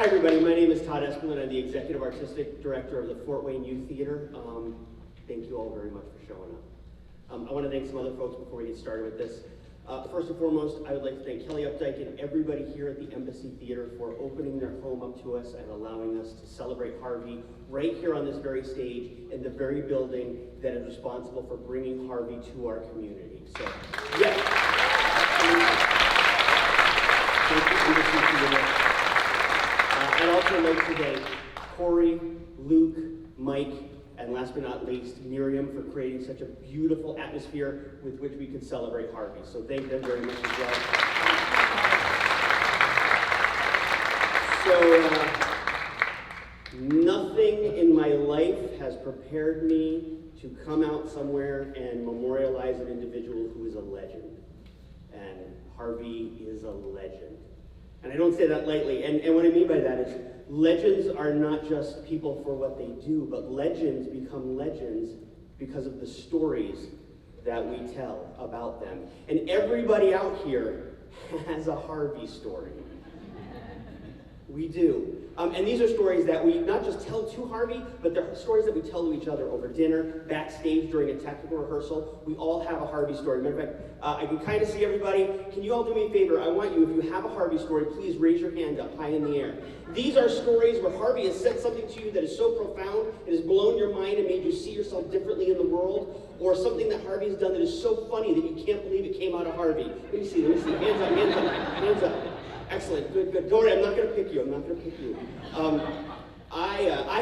Hi everybody, my name is Todd Espelin. I'm the Executive Artistic Director of the Fort Wayne Youth Theater. Thank you all very much for showing up. I want to thank some other folks before we get started with this. First and foremost, I would like to thank Kelly Updike and everybody here at the Embassy Theater for opening their home up to us and allowing us to celebrate Harvey right here on this very stage in the very building that is responsible for bringing Harvey to our community. So, yes. Thank you, Embassy Theater. I'd also like to thank Corey, Luke, Mike, and last but not least, Miriam for creating such a beautiful atmosphere with which we could celebrate Harvey. So thank them very much as well. So nothing in my life has prepared me to come out somewhere and memorialize an individual who is a legend. And Harvey is a legend. And I don't say that lightly, and what I mean by that is legends are not just people for what they do, but legends become legends because of the stories that we tell about them. And everybody out here has a Harvey story. We do. And these are stories that we not just tell to Harvey, but they're stories that we tell to each other over dinner, backstage during a technical rehearsal. We all have a Harvey story. Matter of fact, I can kind of see everybody. Can you all do me a favor? I want you, if you have a Harvey story, please raise your hand up high in the air. These are stories where Harvey has said something to you that is so profound, it has blown your mind and made you see yourself differently in the world, or something that Harvey has done that is so funny that you can't believe it came out of Harvey. Let me see. Hands up, hands up, hands up. Excellent, good. Don't worry, I'm not going to pick you. I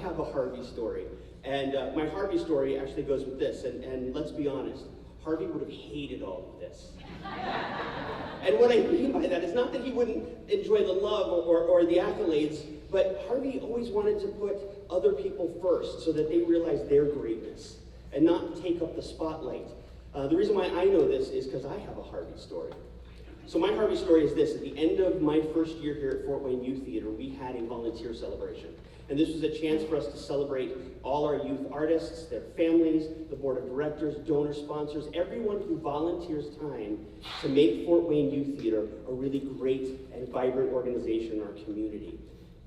have a Harvey story, and my Harvey story actually goes with this. And let's be honest, Harvey would have hated all of this. And what I mean by that is not that he wouldn't enjoy the love or the accolades, but Harvey always wanted to put other people first so that they realized their greatness and not take up the spotlight. The reason why I know this is because I have a Harvey story. So my Harvey story is this. At the end of my first year here at Fort Wayne Youth Theater, we had a volunteer celebration. And this was a chance for us to celebrate all our youth artists, their families, the board of directors, donor sponsors, everyone who volunteers time to make Fort Wayne Youth Theater a really great and vibrant organization in our community.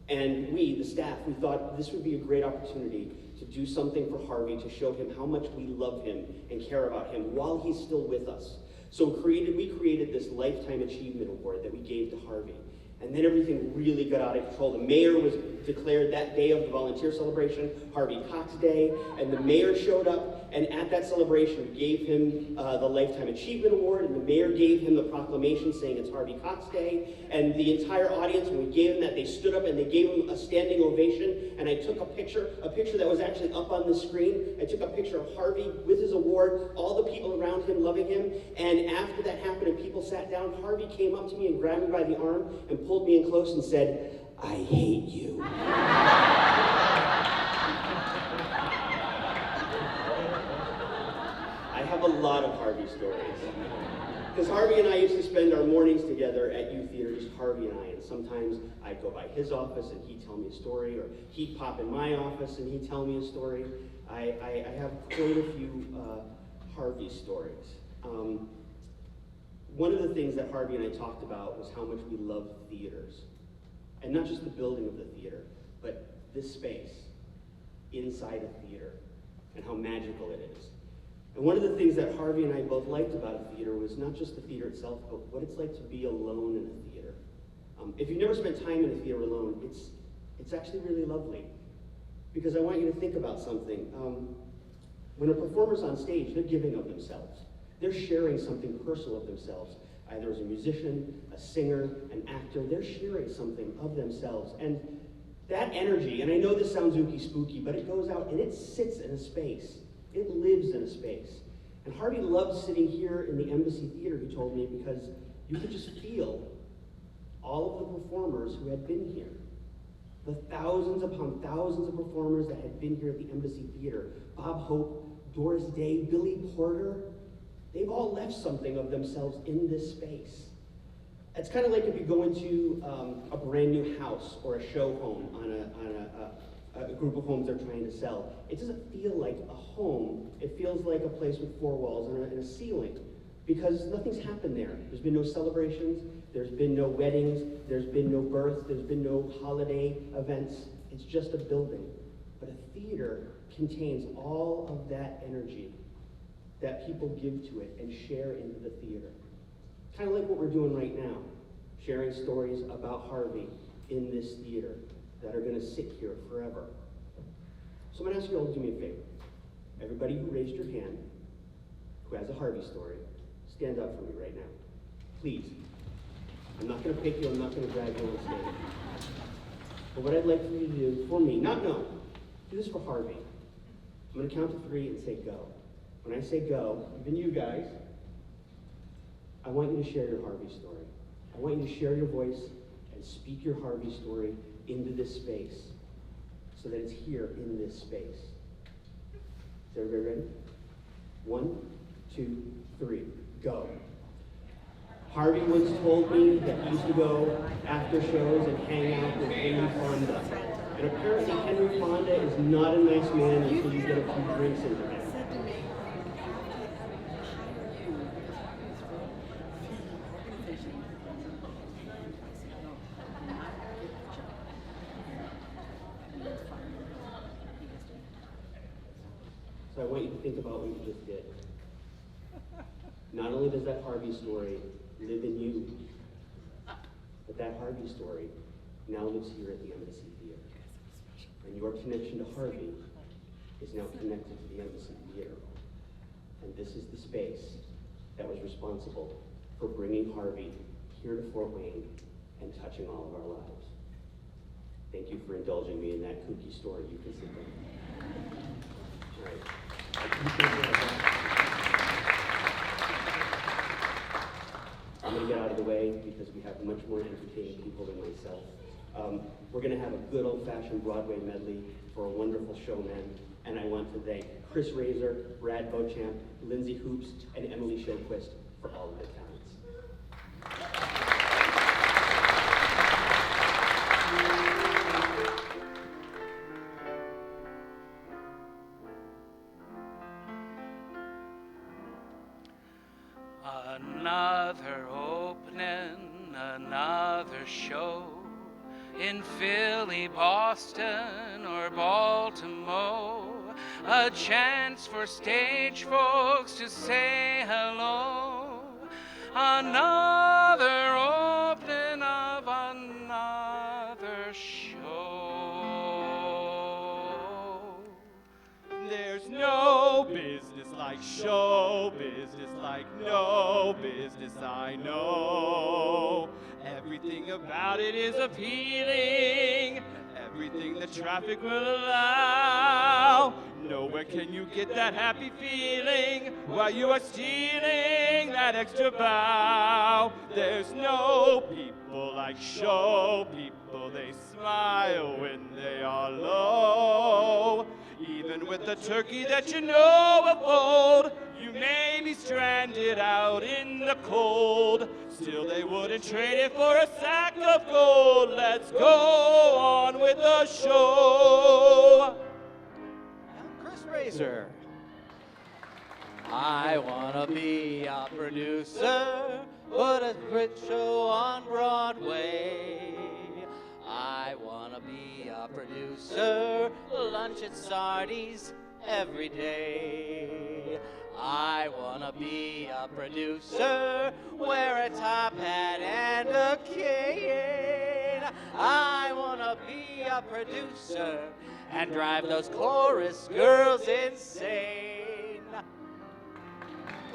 And we, the staff, we thought this would be a great opportunity to do something for Harvey, to show him how much we love him and care about him while he's still with us. So we created this Lifetime Achievement Award that we gave to Harvey. And then everything really got out of control. The mayor was declared that day of the volunteer celebration Harvey Cox Day, and the mayor showed up, and at that celebration gave him the Lifetime Achievement Award, and the mayor gave him the proclamation saying it's Harvey Cox Day, and the entire audience, when we gave him that, they stood up and they gave him a standing ovation, and I took a picture that was actually up on the screen. I took a picture of Harvey with his award, all the people around him loving him, and after that happened and people sat down, Harvey came up to me and grabbed me by the arm and pulled me in close and said, "I hate you." I have a lot of Harvey stories. Because Harvey and I used to spend our mornings together at Youth Theater, just Harvey and I. And sometimes I'd go by his office and he'd tell me a story, or he'd pop in my office and he'd tell me a story. I have quite a few Harvey stories. One of the things that Harvey and I talked about was how much we love theaters. And not just the building of the theater, but this space inside a theater and how magical it is. And one of the things that Harvey and I both liked about a theater was not just the theater itself, but what it's like to be alone in a theater. If you've never spent time in a theater alone, it's actually really lovely. Because I want you to think about something. When a performer's on stage, they're giving of themselves. They're sharing something personal of themselves. Either as a musician, a singer, an actor, they're sharing something of themselves. And that energy, and I know this sounds ooky spooky, but it goes out and it sits in a space. It lives in a space. And Harvey loved sitting here in the Embassy Theater, he told me, because you could just feel all of the performers who had been here. The thousands upon thousands of performers that had been here at the Embassy Theater. Bob Hope, Doris Day, Billy Porter. They've all left something of themselves in this space. It's kind of like if you go into a brand new house or a show home on a group of homes they're trying to sell. It doesn't feel like a home. It feels like a place with four walls and a ceiling. because nothing's happened there. There's been no celebrations, there's been no weddings, there's been no births, there's been no holiday events. It's just a building. But a theater contains all of that energy that people give to it and share into the theater. Kind of like what we're doing right now, sharing stories about Harvey in this theater that are going to sit here forever. So I'm going to ask you all to do me a favor. Everybody who raised your hand, who has a Harvey story, stand up for me right now. Please. I'm not going to pick you, I'm not going to drag you on stage. But what I'd like for you to do, for me, not no, do this for Harvey. I'm going to count to 3 and say go. When I say go, even you guys, I want you to share your Harvey story. I want you to share your voice and speak your Harvey story into this space so that it's here in this space. Is everybody ready? 1, 2, 3, go. Harvey once told me that he used to go after shows and hang out with Henry Fonda. And apparently Henry Fonda is not a nice man until you get a few drinks into him. So I want you to think about what you just did. Not only does that Harvey story live in you, but that Harvey story now lives here at the Embassy Theater. And your connection to Harvey is now connected to the Embassy Theater. And this is the space that was responsible for bringing Harvey here to Fort Wayne and touching all of our lives. Thank you for indulging me in that kooky story. You can sit down. All right. I'm going to get out of the way because we have much more entertaining people than myself. We're going to have a good old-fashioned Broadway medley for a wonderful showman, and I want to thank Chris Razor, Brad Beauchamp, Lindsay Hoops, and Emily Showquist for all of their talents. Another opening, another show in Philly, Boston, or Baltimore. A chance for stage folks to say hello. Another opening of another show. There's no business like show business, like no business I know. Everything about it is appealing, everything the traffic will allow. Nowhere can you get that happy feeling while you are stealing that extra bow. There's no people like show people, they smile when they are low. Even with the turkey that you know will fold, you may be stranded out in the cold. Still they wouldn't trade it for a sack of gold. Let's go on with the show. I'm Chris Razor. I wanna be a producer, put a hit show on Broadway. I wanna be a producer, lunch at Sardi's every day. I wanna be a producer, wear a top hat and a cane. I wanna be a producer and drive those chorus girls insane.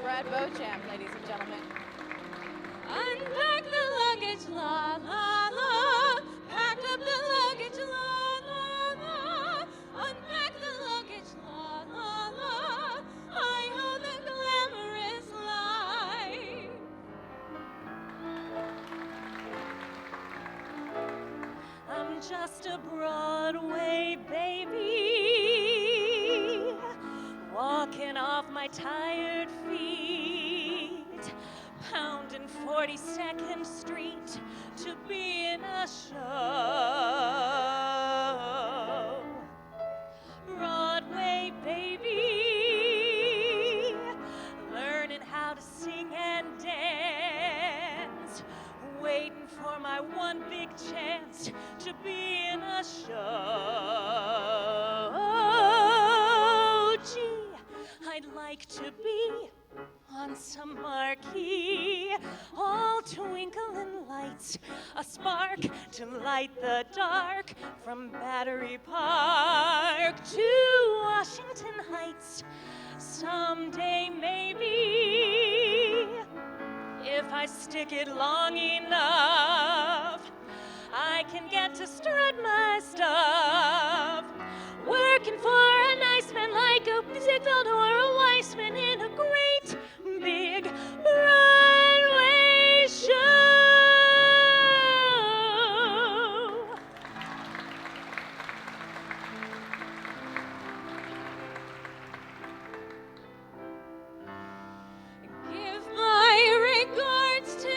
Brad Beauchamp, ladies and gentlemen. Unpack the luggage, la la la. Pack up the luggage, la la la. Unpack the luggage, la la la. Hi-ho, the glamorous life. I'm just a Broadway baby, walking off my tired feet, pounding 42nd Street to be in a show. Broadway baby, learning how to sing big chance to be in a show. Gee, I'd like to be on some marquee, all twinkling lights, a spark to light the dark, from Battery Park to Washington Heights. Someday maybe, if I stick it long enough, I can get to strut my stuff. Working for a nice man like a Ziegfeld or a Weissman in a great big Broadway show. Give my regards to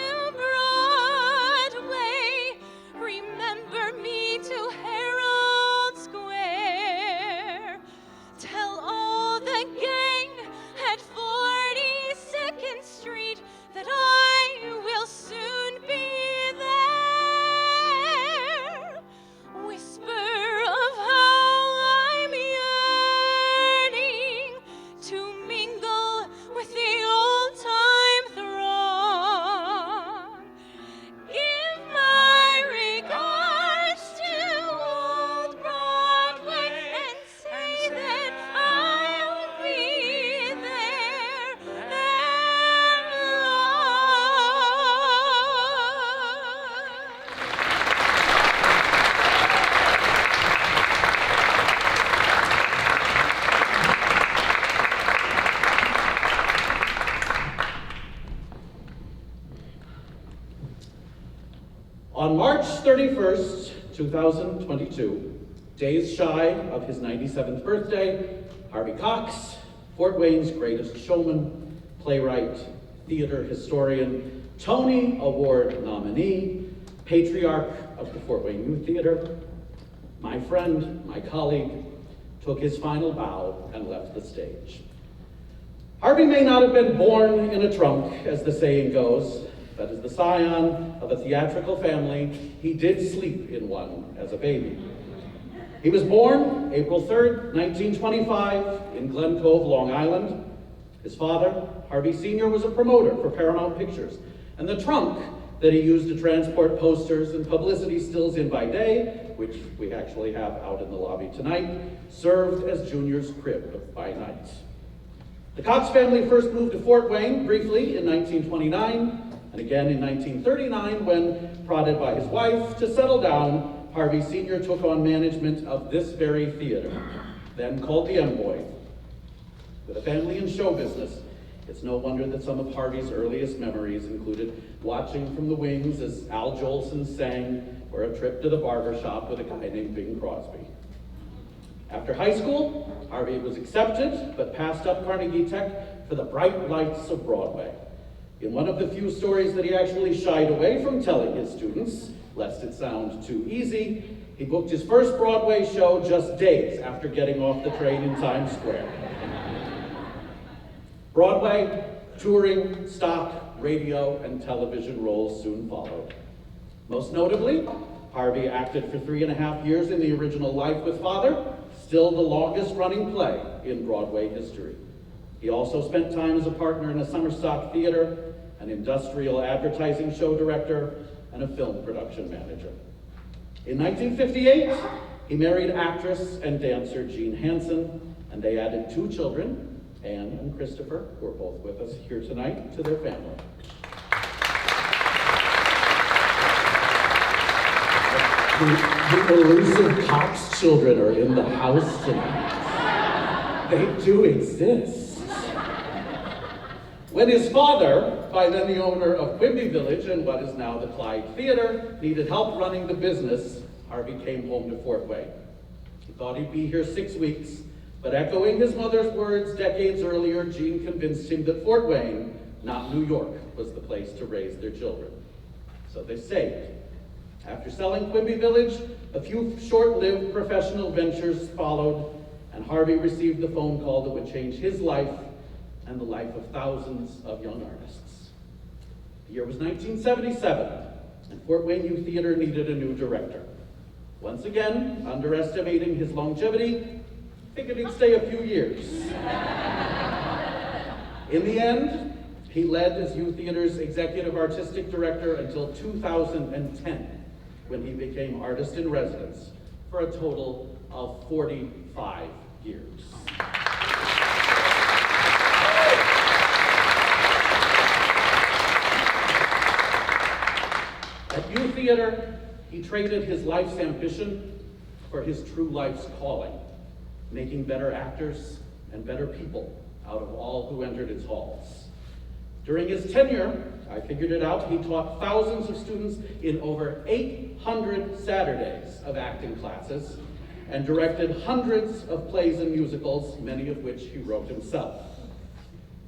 Broadway. Remember me to Herald Square. Tell all the gang at 42nd Street that I will soon be there. Whisper of how I'm yearning to mingle with the old-time throng. Give my regards to old Broadway and say that I'll be there and On March 31st, 2022, days shy of his 97th birthday, Harvey Cox, Fort Wayne's greatest showman, playwright, theater historian, Tony Award nominee, patriarch of the Fort Wayne Youth Theater, my friend, my colleague, took his final bow and left the stage. Harvey may not have been born in a trunk, as the saying goes, but as the scion of a theatrical family, he did sleep in one as a baby. He was born April 3rd, 1925, in Glen Cove, Long Island. His father, Harvey Sr., was a promoter for Paramount Pictures, and the trunk that he used to transport posters and publicity stills in by day, which we actually have out in the lobby tonight, served as Junior's crib by night. The Cox family first moved to Fort Wayne briefly in 1929, and again in 1939 when, prodded by his wife to settle down, Harvey Sr. took on management of this very theater, then called the M-Boy. With a family in show business, it's no wonder that some of Harvey's earliest memories included watching from the wings as Al Jolson sang, or a trip to the barber shop with a guy named Bing Crosby. After high school, Harvey was accepted, but passed up Carnegie Tech for the bright lights of Broadway. In one of the few stories that he actually shied away from telling his students, lest it sound too easy, he booked his first Broadway show just days after getting off the train in Times Square. Broadway, touring, stock, radio, and television roles soon followed. Most notably, Harvey acted for 3.5 years in the original Life with Father, still the longest running play in Broadway history. He also spent time as a partner in a summer stock theater, an industrial advertising show director, and a film production manager. In 1958, he married actress and dancer Jean Hansen, and they added 2 children, Anne and Christopher, who are both with us here tonight, to their family. The elusive Cox children are in the house tonight. They do exist. When his father, by then the owner of Quimby Village and what is now the Clyde Theater, needed help running the business, Harvey came home to Fort Wayne. He thought he'd be here 6 weeks, but echoing his mother's words decades earlier, Jean convinced him that Fort Wayne, not New York, was the place to raise their children. So they saved. After selling Quimby Village, a few short-lived professional ventures followed, and Harvey received the phone call that would change his life and the life of thousands of young artists. The year was 1977, and Fort Wayne Youth Theater needed a new director. Once again, underestimating his longevity, figured he'd stay a few years. In the end, he led as Youth Theater's executive artistic director until 2010, when he became artist in residence for a total of 45 years. At Youth Theater, he traded his life's ambition for his true life's calling, making better actors and better people out of all who entered its halls. During his tenure, I figured it out, he taught thousands of students in over 800 Saturdays of acting classes and directed hundreds of plays and musicals, many of which he wrote himself.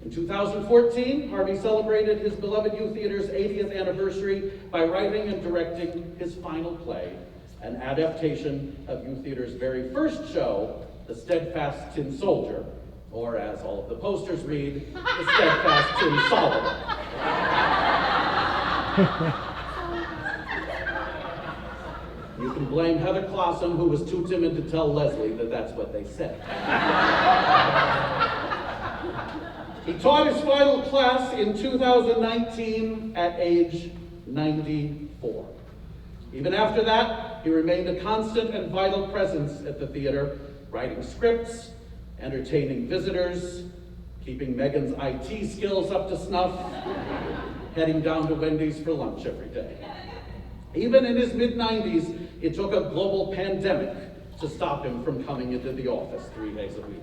In 2014, Harvey celebrated his beloved Youth Theater's 80th anniversary by writing and directing his final play, an adaptation of Youth Theater's very first show, The Steadfast Tin Soldier, or as all of the posters read, The Steadfast Tin Solomon. You can blame Heather Clausen, who was too timid to tell Leslie that that's what they said. He taught his final class in 2019 at age 94. Even after that, he remained a constant and vital presence at the theater, writing scripts, entertaining visitors, keeping Megan's IT skills up to snuff, heading down to Wendy's for lunch every day. Even in his mid-90s, it took a global pandemic to stop him from coming into the office 3 days a week.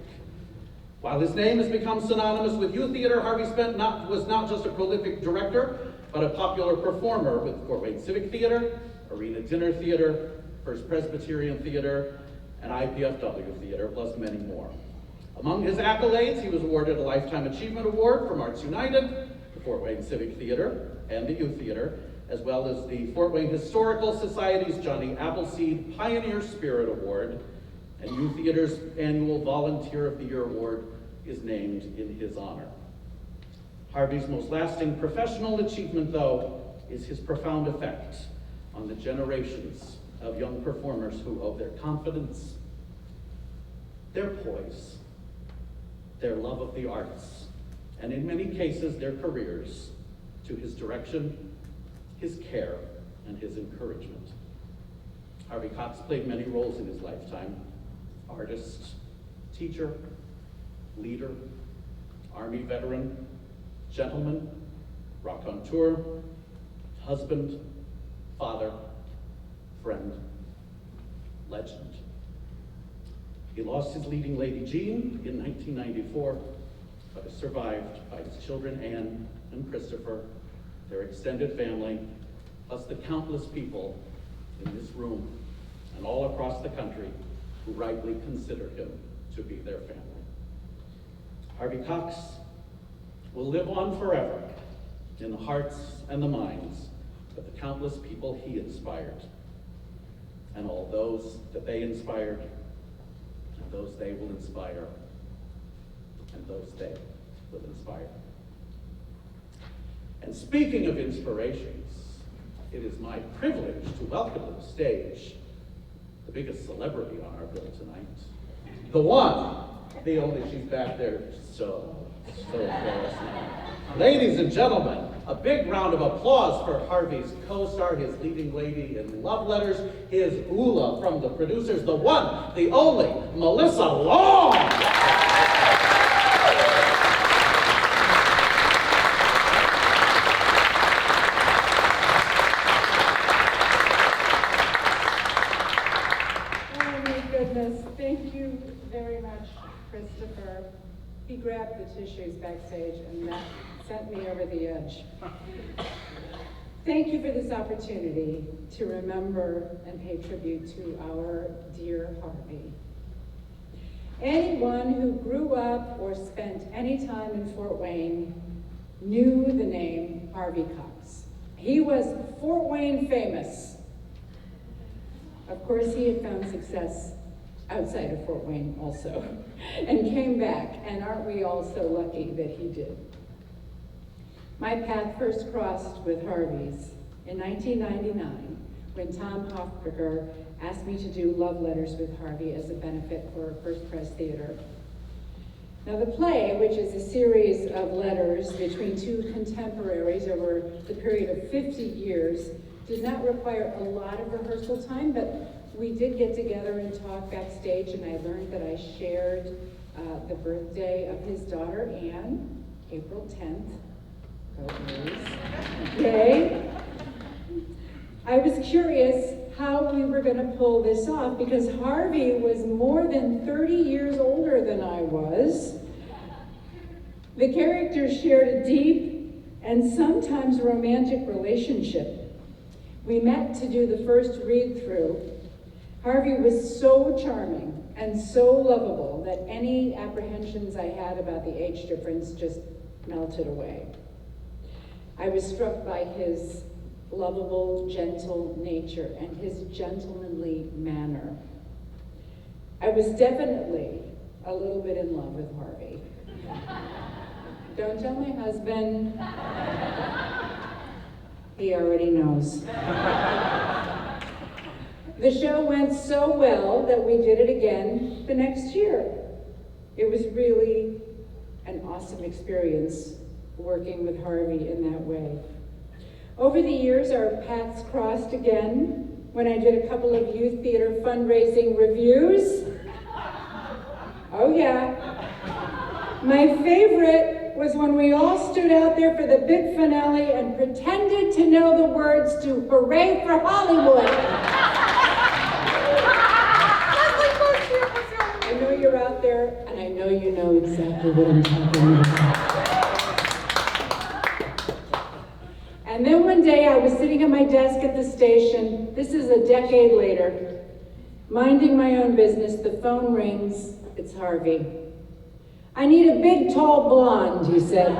While his name has become synonymous with Youth Theater, Harvey was not just a prolific director, but a popular performer with Fort Wayne Civic Theater, Arena Dinner Theater, First Presbyterian Theater, and IPFW Theater, plus many more. Among his accolades, he was awarded a Lifetime Achievement Award from Arts United, the Fort Wayne Civic Theater, and the Youth Theater, as well as the Fort Wayne Historical Society's Johnny Appleseed Pioneer Spirit Award, and Youth Theater's annual Volunteer of the Year Award is named in his honor. Harvey's most lasting professional achievement, though, is his profound effect on the generations of young performers who owe their confidence, their poise, their love of the arts, and in many cases, their careers, to his direction, his care, and his encouragement. Harvey Cox played many roles in his lifetime: artist, teacher, leader, Army veteran, gentleman, raconteur, husband, father, friend, legend. He lost his leading lady, Jean, in 1994, but is survived by his children, Anne and Christopher, their extended family, plus the countless people in this room and all across the country who rightly consider him to be their family. Harvey Cox will live on forever in the hearts and the minds of the countless people he inspired, and all those that they inspired, and those they will inspire, and those they will inspire. And speaking of inspirations, it is my privilege to welcome to the stage the biggest celebrity on our bill tonight. The one, the only, she's back there so embarrassed now. Ladies and gentlemen, a big round of applause for Harvey's co-star, his leading lady in Love Letters, his Ula from the producers, the one, the only, Melissa Long! Thank you very much, Christopher. He grabbed the tissues backstage and that sent me over the edge. Thank you for this opportunity to remember and pay tribute to our dear Harvey. Anyone who grew up or spent any time in Fort Wayne knew the name Harvey Cox. He was Fort Wayne famous. Of course, he had found success outside of Fort Wayne also, and came back, and aren't we all so lucky that he did? My path first crossed with Harvey's in 1999 when Tom Hofberger asked me to do Love Letters with Harvey as a benefit for First Press Theater. Now the play, which is a series of letters between two contemporaries over the period of 50 years, did not require a lot of rehearsal time, but we did get together and talk backstage, and I learned that I shared the birthday of his daughter, Anne, April 10th. Go A's. Yay. I was curious how we were going to pull this off because Harvey was more than 30 years older than I was. The characters shared a deep and sometimes romantic relationship. We met to do the first read-through. Harvey was so charming and so lovable that any apprehensions I had about the age difference just melted away. I was struck by his lovable, gentle nature and his gentlemanly manner. I was definitely a little bit in love with Harvey. Don't tell my husband. He already knows. The show went so well that we did it again the next year. It was really an awesome experience working with Harvey in that way. Over the years, our paths crossed again when I did a couple of youth theater fundraising reviews. Oh yeah. My favorite was when we all stood out there for the big finale and pretended to know the words to Hooray for Hollywood. I know you're out there, and I know you know exactly what I'm talking about. And then one day I was sitting at my desk at the station, this is a decade later, minding my own business, the phone rings, it's Harvey. I need a big, tall blonde, he said.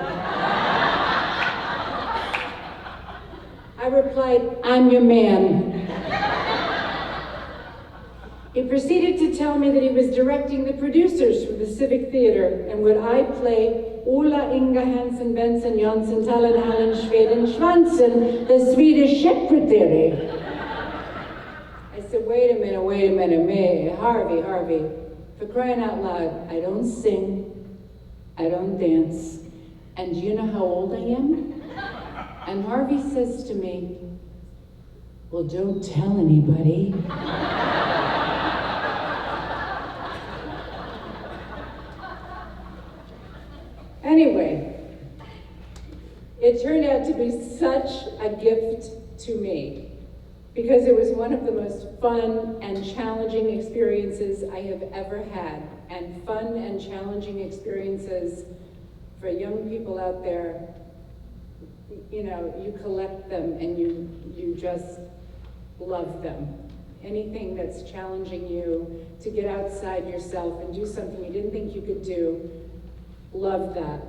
I replied, I'm your man. He proceeded to tell me that he was directing the producers for the Civic Theater and would I play Ola Inga Hansen Benson Jansson Tallen Hallen Schweden Schwansen, the Swedish secretary. I said, wait a minute, Harvey, for crying out loud, I don't sing, I don't dance, and do you know how old I am? And Harvey says to me, well, don't tell anybody. Anyway, it turned out to be such a gift to me because it was one of the most fun and challenging experiences I have ever had. And fun and challenging experiences for young people out there, you know, you collect them and you just love them. Anything that's challenging you to get outside yourself and do something you didn't think you could do, love that.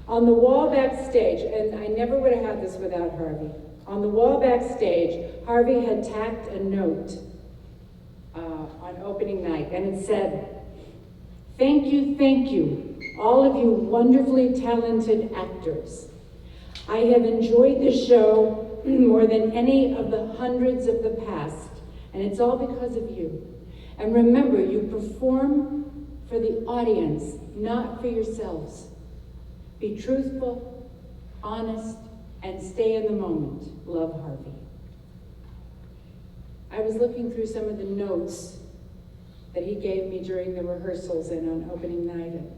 On the wall backstage, and I never would have had this without Harvey, on the wall backstage, Harvey had tacked a note on opening night, and it said, thank you, all of you wonderfully talented actors. I have enjoyed this show more than any of the hundreds of the past, and it's all because of you. And remember, you perform for the audience, not for yourselves. Be truthful, honest, and stay in the moment. Love, Harvey. I was looking through some of the notes that he gave me during the rehearsals and on opening night. And,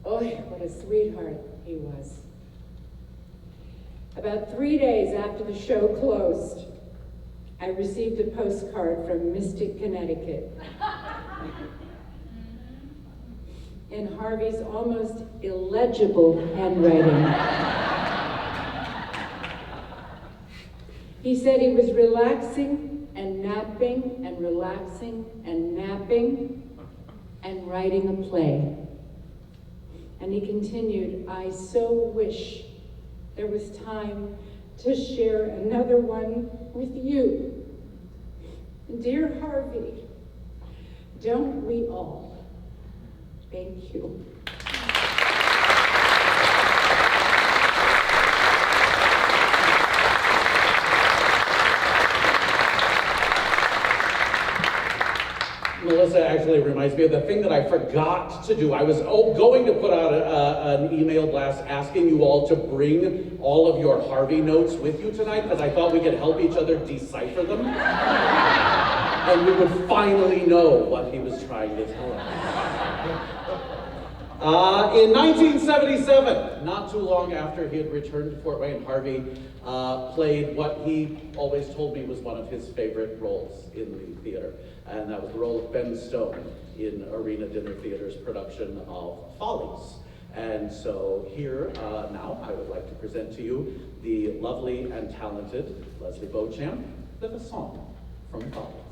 oh, what a sweetheart he was. About 3 days after the show closed, I received a postcard from Mystic, Connecticut. In Harvey's almost illegible handwriting. He said he was relaxing and napping and relaxing and napping and writing a play. And he continued, I so wish there was time to share another one with you. Dear Harvey, don't we all? Thank you. Melissa actually reminds me of the thing that I forgot to do. I was going to put out an email blast asking you all to bring all of your Harvey notes with you tonight because I thought we could help each other decipher them. And we would finally know what he was trying to tell us. In 1977, not too long after he had returned to Fort Wayne, Harvey played what he always told me was one of his favorite roles in the theater. And that was the role of Ben Stone in Arena Dinner Theater's production of Follies. And so here now I would like to present to you the lovely and talented Leslie Beauchamp with a song from Follies.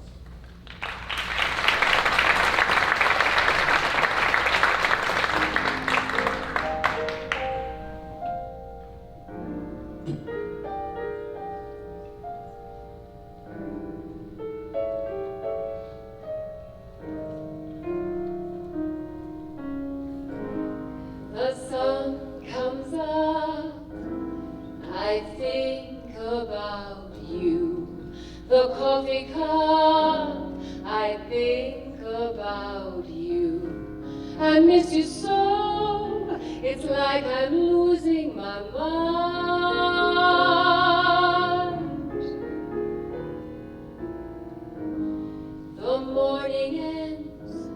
The sun comes up, I think about you. The coffee cup, I think about you. I miss you so, it's like I'm losing my mind. The morning ends,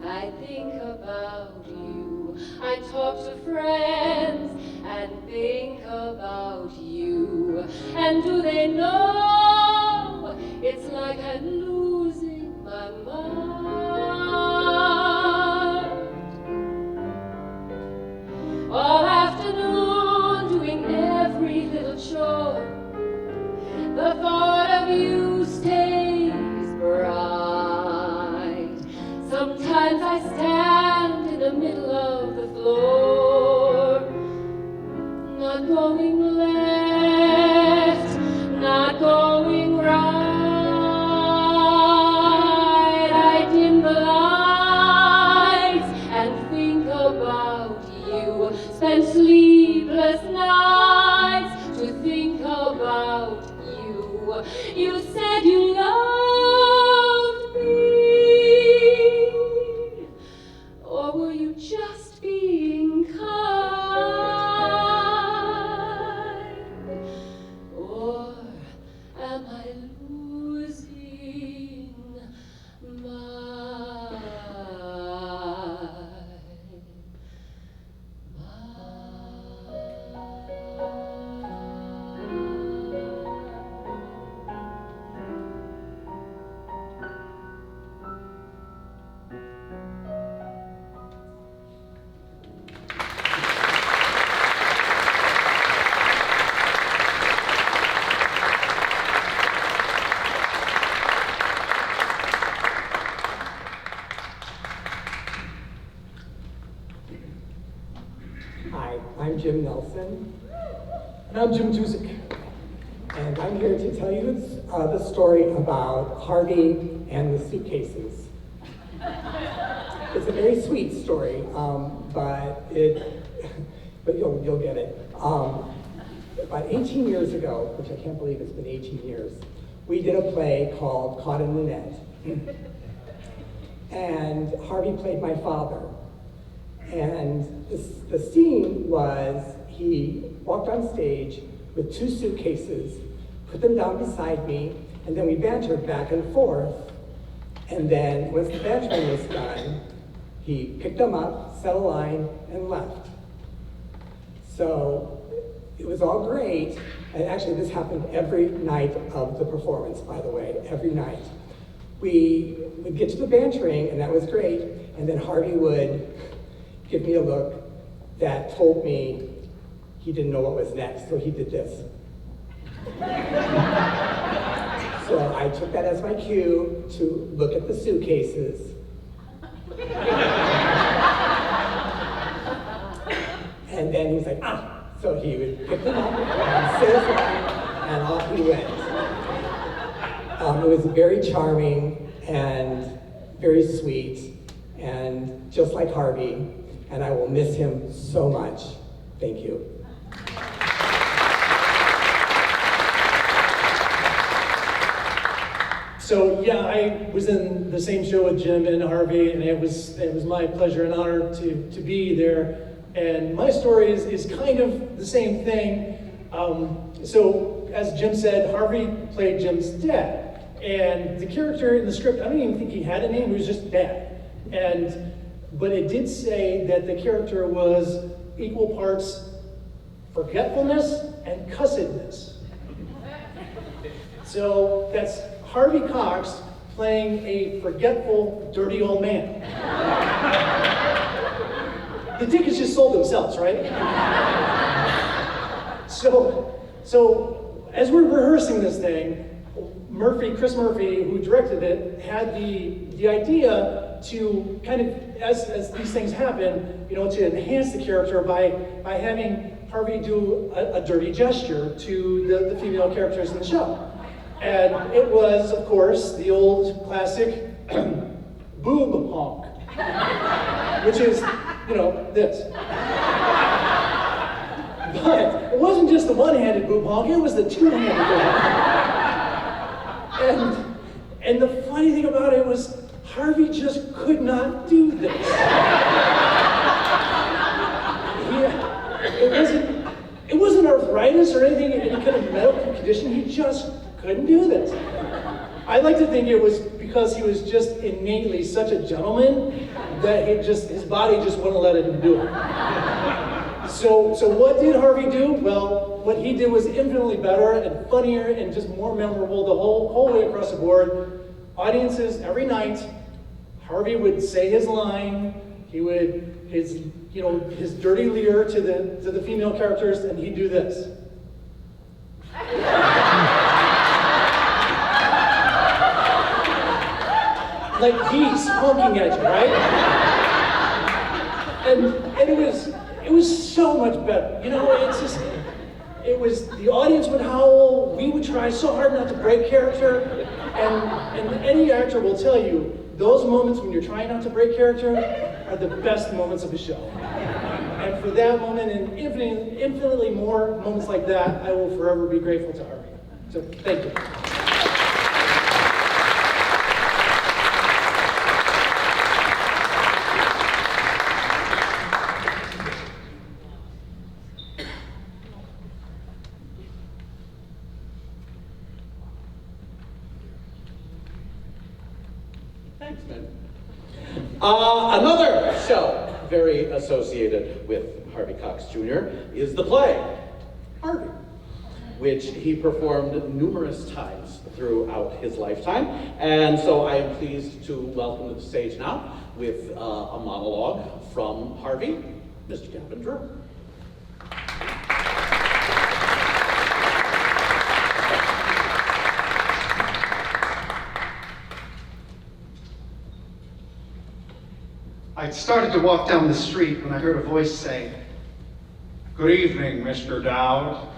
I think about you. I talk to friends and think about you. And do they know it's like I'm losing my mind? All afternoon doing every little chore. The thought of you stays bright. Sometimes I stand in the middle of the floor, not going left, not going right. I dim the lights and think about you. Spend sleepless nights to think about you. You said you loved me, or were you just being kind? Or am I losing my Hi, I'm Jim Nelson. And I'm Jim Tuzik. And I'm here to tell you the story about Harvey and the suitcases. It's a very sweet story, but you'll get it. About 18 years ago, which I can't believe it's been 18 years, we did a play called Caught in the Net. And Harvey played my father. And the scene was he walked on stage with two suitcases, put them down beside me, and then we bantered back and forth. And then once the bantering was done, he picked them up, set a line, and left. So it was all great. And actually this happened every night of the performance, by the way, every night. We would get to the bantering, and that was great. And then Harvey would give me a look that told me he didn't know what was next, so he did this. So I took that as my cue to look at the suitcases. And then he was like, ah! So he would pick them up and sit his line, and off he went. It was very charming and very sweet, and just like Harvey, and I will miss him so much. Thank you. So yeah, I was in the same show with Jim and Harvey, and it was my pleasure and honor to be there. And my story is kind of the same thing. So as Jim said, Harvey played Jim's dad, and the character in the script, I don't even think he had a name. He was just dad. But it did say that the character was equal parts forgetfulness and cussedness. So that's Harvey Cox playing a forgetful, dirty old man. The tickets just sold themselves, right? So as we're rehearsing this thing, Chris Murphy, who directed it, had the idea to kind of, as these things happen, to enhance the character by having Harvey do a dirty gesture to the female characters in the show. And it was, of course, the old classic boob honk, which is, this. But it wasn't just the one-handed boob honk, it was the two-handed boob honk. And the funny thing about it was, Harvey just could not do this. It wasn't arthritis or anything, any kind of medical condition, he just couldn't do this. I like to think it was because he was just innately such a gentleman that his body just wouldn't let him do it. So what did Harvey do? Well, what he did was infinitely better and funnier and just more memorable the whole way across the board. Audiences every night, Harvey would say his line, he would his dirty leer to the female characters, and he'd do this. Like geese honking at you, right? And it was so much better. The audience would howl, we would try so hard not to break character, and any actor will tell you, those moments when you're trying not to break character are the best moments of the show. And for that moment and infinitely more moments like that, I will forever be grateful to Harvey. So thank you. Thanks, man. Another show very associated with Harvey Cox Jr. is the play, Harvey, which he performed numerous times throughout his lifetime. And so I am pleased to welcome to the stage now with a monologue from Harvey, Mr. Gavin Drew. I started to walk down the street when I heard a voice say, "Good evening, Mr. Dowd."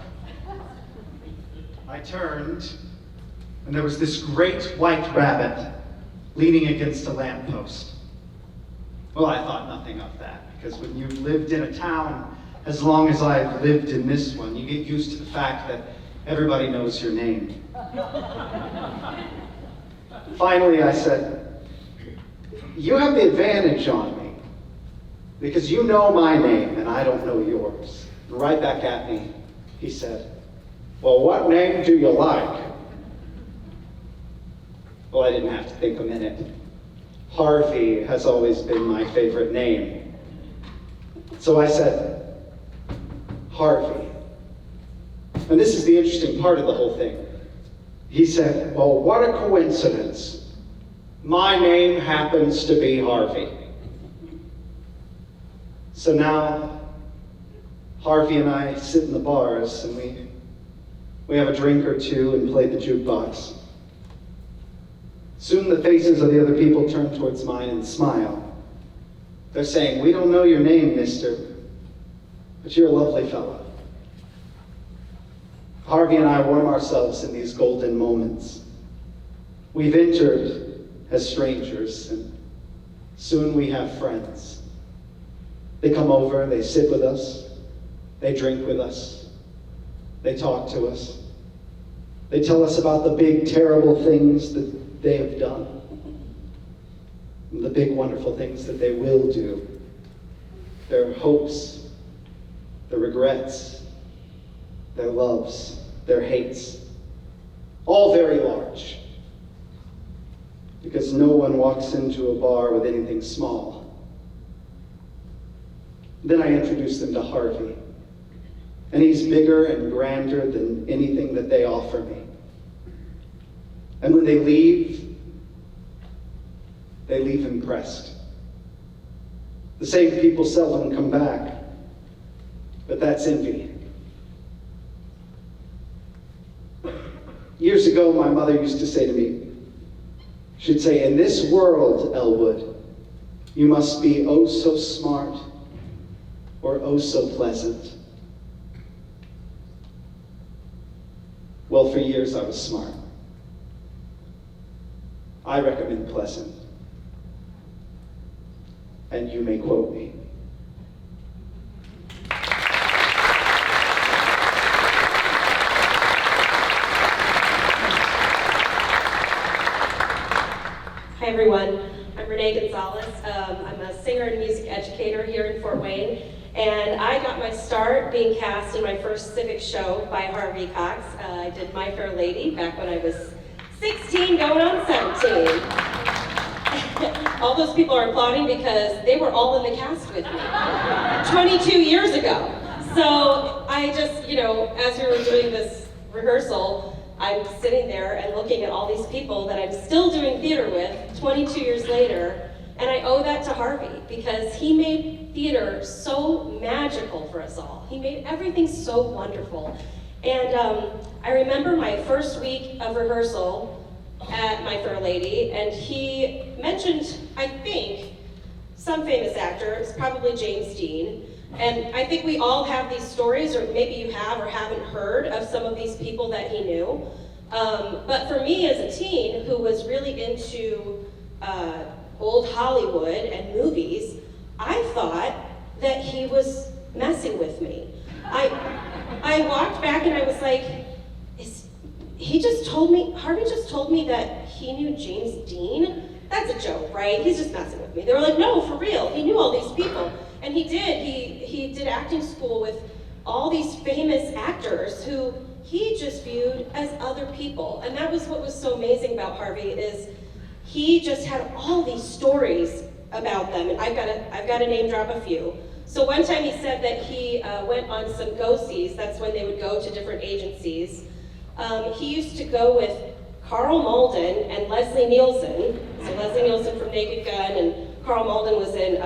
I turned, and there was this great white rabbit leaning against a lamppost. Well, I thought nothing of that, because when you've lived in a town as long as I've lived in this one, you get used to the fact that everybody knows your name. Finally, I said, "You have the advantage on me, because you know my name and I don't know yours." And right back at me, he said, "Well, what name do you like?" Well, I didn't have to think a minute. Harvey has always been my favorite name. So I said, "Harvey." And this is the interesting part of the whole thing. He said, "Well, what a coincidence. My name happens to be Harvey." So now, Harvey and I sit in the bars and we have a drink or two and play the jukebox. Soon the faces of the other people turn towards mine and smile. They're saying, "We don't know your name, mister, but you're a lovely fellow." Harvey and I warm ourselves in these golden moments. We've entered as strangers, and soon we have friends. They come over, they sit with us, they drink with us, they talk to us. They tell us about the big, terrible things that they have done, and the big, wonderful things that they will do, their hopes, their regrets, their loves, their hates, all very large, because no one walks into a bar with anything small. Then I introduce them to Harvey, and he's bigger and grander than anything that they offer me. And when they leave impressed. The same people seldom come back, but that's envy. Years ago, my mother used to say to me, she'd say, in this world, Elwood, you must be oh so smart or oh so pleasant. Well, for years I was smart. I recommend pleasant. And you may quote me. Hi everyone, I'm Renee Gonzalez. I'm a singer and music educator here in Fort Wayne, and I got my start being cast in my first civic show by Harvey Cox. I did My Fair Lady back when I was 16 going on 17. All those people are applauding because they were all in the cast with me 22 years ago. So I just, as we were doing this rehearsal, I'm sitting there and looking at all these people that I'm still doing theater with 22 years later, and I owe that to Harvey because he made theater so magical for us all. He made everything so wonderful. And I remember my first week of rehearsal at My Fair Lady, and he mentioned, I think, some famous actor, it's probably James Dean. And I think we all have these stories, or maybe you have or haven't heard of some of these people that he knew. But for me as a teen who was really into old Hollywood and movies, I thought that he was messing with me. I walked back and I was like, Harvey just told me that he knew James Dean? That's a joke, right? He's just messing with me. They were like, no, for real, he knew all these people. And he did. He did acting school with all these famous actors who he just viewed as other people. And that was what was so amazing about Harvey is he just had all these stories about them. And I've got to name drop a few. So one time he said that he went on some go-sees. That's when they would go to different agencies. He used to go with Carl Malden and Leslie Nielsen. So Leslie Nielsen from Naked Gun, and Carl Malden was in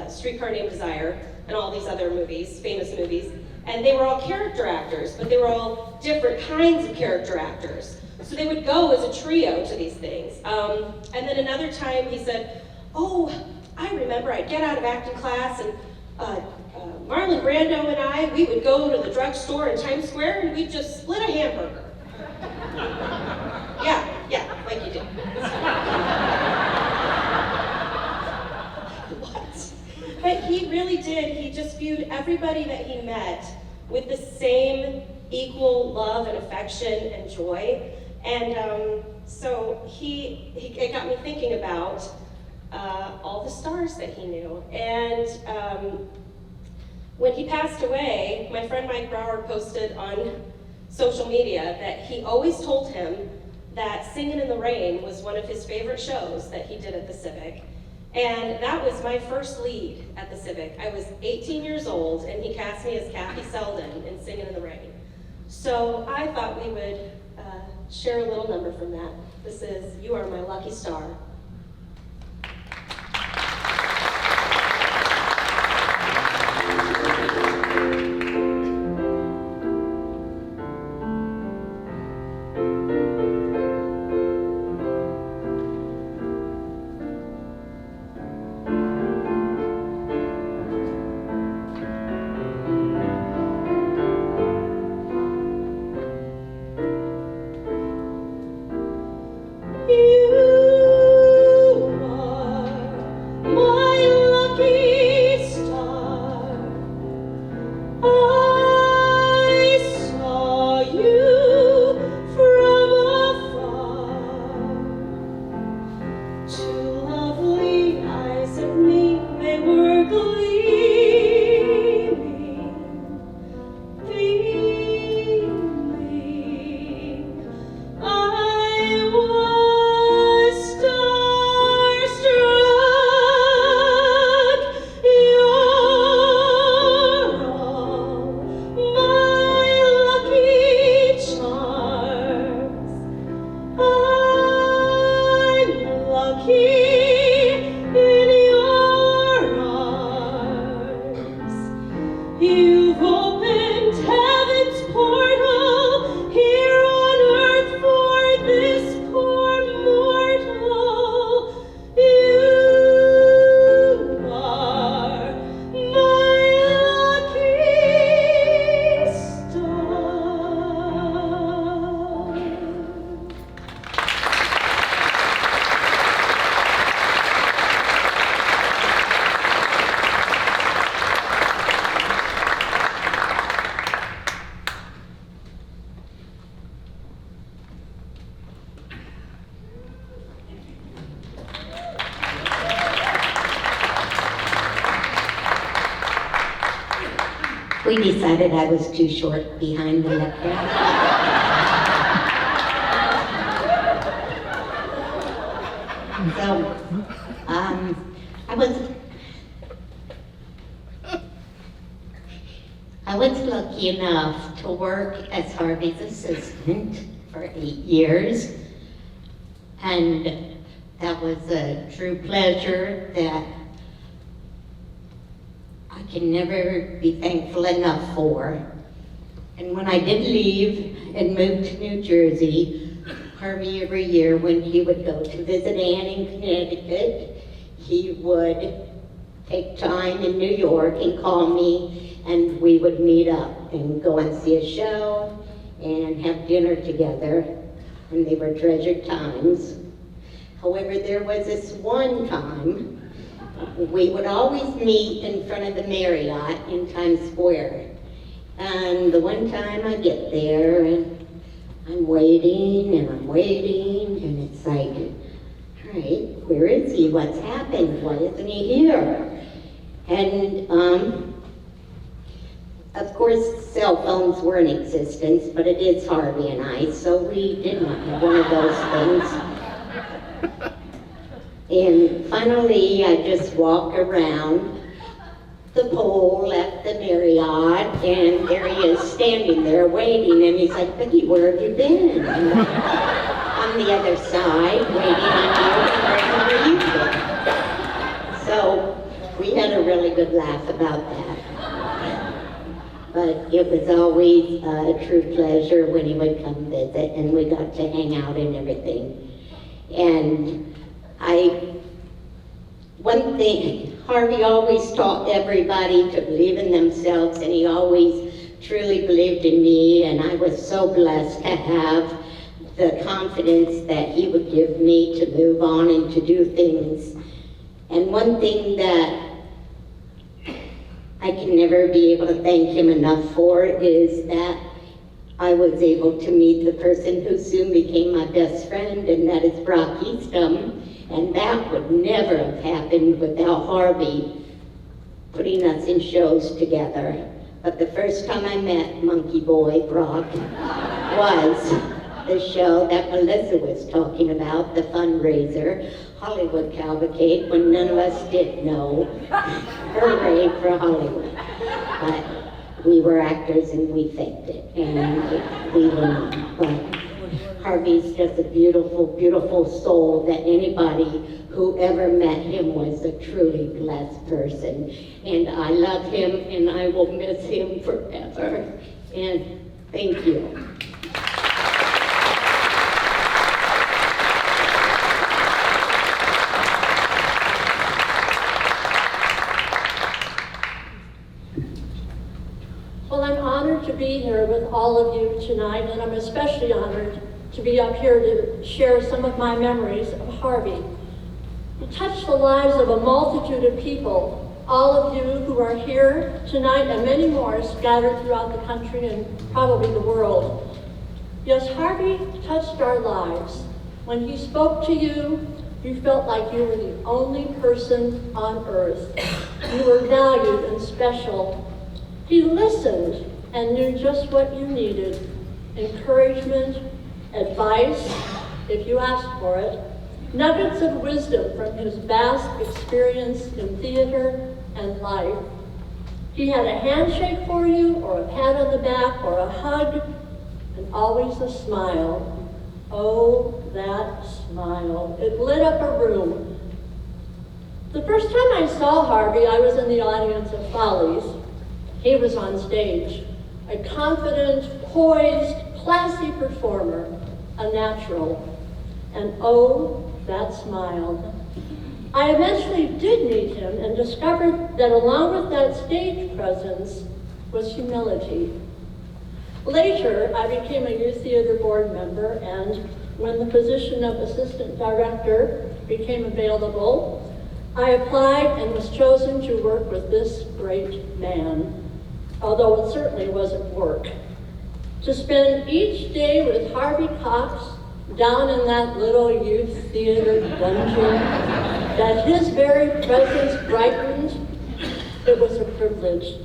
Streetcar Named Desire, and all these other movies, famous movies. And they were all character actors, but they were all different kinds of character actors. So they would go as a trio to these things. And then another time he said, oh, I remember I'd get out of acting class and Marlon Brando and I, we would go to the drugstore in Times Square and we'd just split a hamburger. Yeah, like you do. What? But he really did. He just viewed everybody that he met with the same equal love and affection and joy. And so it got me thinking about all the stars that he knew. And when he passed away, my friend Mike Brower posted on social media that he always told him that Singin' in the Rain was one of his favorite shows that he did at the Civic. And that was my first lead at the Civic. I was 18 years old, and he cast me as Kathy Selden in Singin' in the Rain. So I thought we would share a little number from that. This is You Are My Lucky Star. You We decided I was too short behind the lectern. So, I was lucky enough to work as Harvey's assistant for 8 years, and that was a true pleasure that I can never be thankful enough for. And when I did leave and move to New Jersey, Harvey every year when he would go to visit Ann in Connecticut, he would take time in New York and call me, and we would meet up and go and see a show and have dinner together, and they were treasured times. However, there was this one time we would always meet in front of the Marriott in Times Square. And the one time I get there, and I'm waiting, and it's like, all right, where is he? What's happened? Why isn't he here? And of course, cell phones were in existence, but it is Harvey and I, so we did not have one of those things. And finally, I just walk around the pole at the Marriott, and there he is standing there waiting, and he's like, Becky, where have you been? And on the other side, waiting on you, where have you been? So we had a really good laugh about that. But it was always a true pleasure when he would come visit, and we got to hang out and everything. And one thing, Harvey always taught everybody to believe in themselves, and he always truly believed in me, and I was so blessed to have the confidence that he would give me to move on and to do things. And one thing that I can never be able to thank him enough for is that I was able to meet the person who soon became my best friend, and that is Brock Eastham. And that would never have happened without Harvey putting us in shows together. But the first time I met Monkey Boy Brock was the show that Melissa was talking about, the fundraiser, Hollywood Cavalcade, when none of us did know. Hooray for Hollywood. But we were actors and we faked it, and we were not. But Harvey's just a beautiful, beautiful soul that anybody who ever met him was a truly blessed person. And I love him, and I will miss him forever. And thank you. Well, I'm honored to be here with all of you tonight, and I'm especially honored to be up here to share some of my memories of Harvey. He touched the lives of a multitude of people, all of you who are here tonight, and many more scattered throughout the country and probably the world. Yes, Harvey touched our lives. When he spoke to you, you felt like you were the only person on earth. You were valued and special. He listened and knew just what you needed: encouragement, advice, if you asked for it, nuggets of wisdom from his vast experience in theater and life. He had a handshake for you, or a pat on the back, or a hug, and always a smile. Oh, that smile. It lit up a room. The first time I saw Harvey, I was in the audience of Follies. He was on stage, a confident, poised, classy performer, a natural, and oh, that smile. I eventually did meet him and discovered that along with that stage presence was humility. Later, I became a youth theater board member, and when the position of assistant director became available, I applied and was chosen to work with this great man, although it certainly wasn't work. To spend each day with Harvey Cox down in that little youth theater dungeon that his very presence brightened, it was a privilege.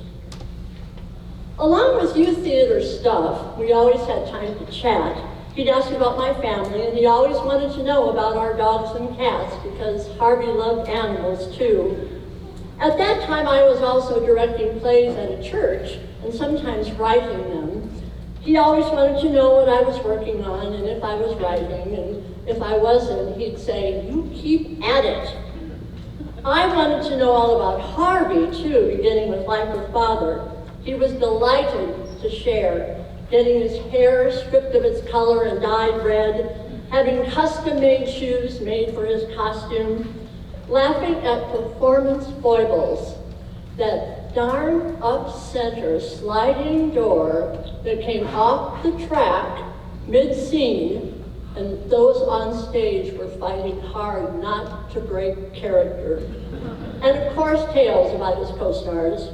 Along with youth theater stuff, we always had time to chat. He'd ask about my family, and he always wanted to know about our dogs and cats because Harvey loved animals too. At that time, I was also directing plays at a church and sometimes writing them. He always wanted to know what I was working on and if I was writing, and if I wasn't, he'd say, "You keep at it." I wanted to know all about Harvey too, beginning with Life with Father. He was delighted to share, getting his hair stripped of its color and dyed red, having custom-made shoes made for his costume, laughing at performance foibles, that darn up-center sliding door that came off the track mid-scene, and those on stage were fighting hard not to break character. And of course, tales about his co-stars.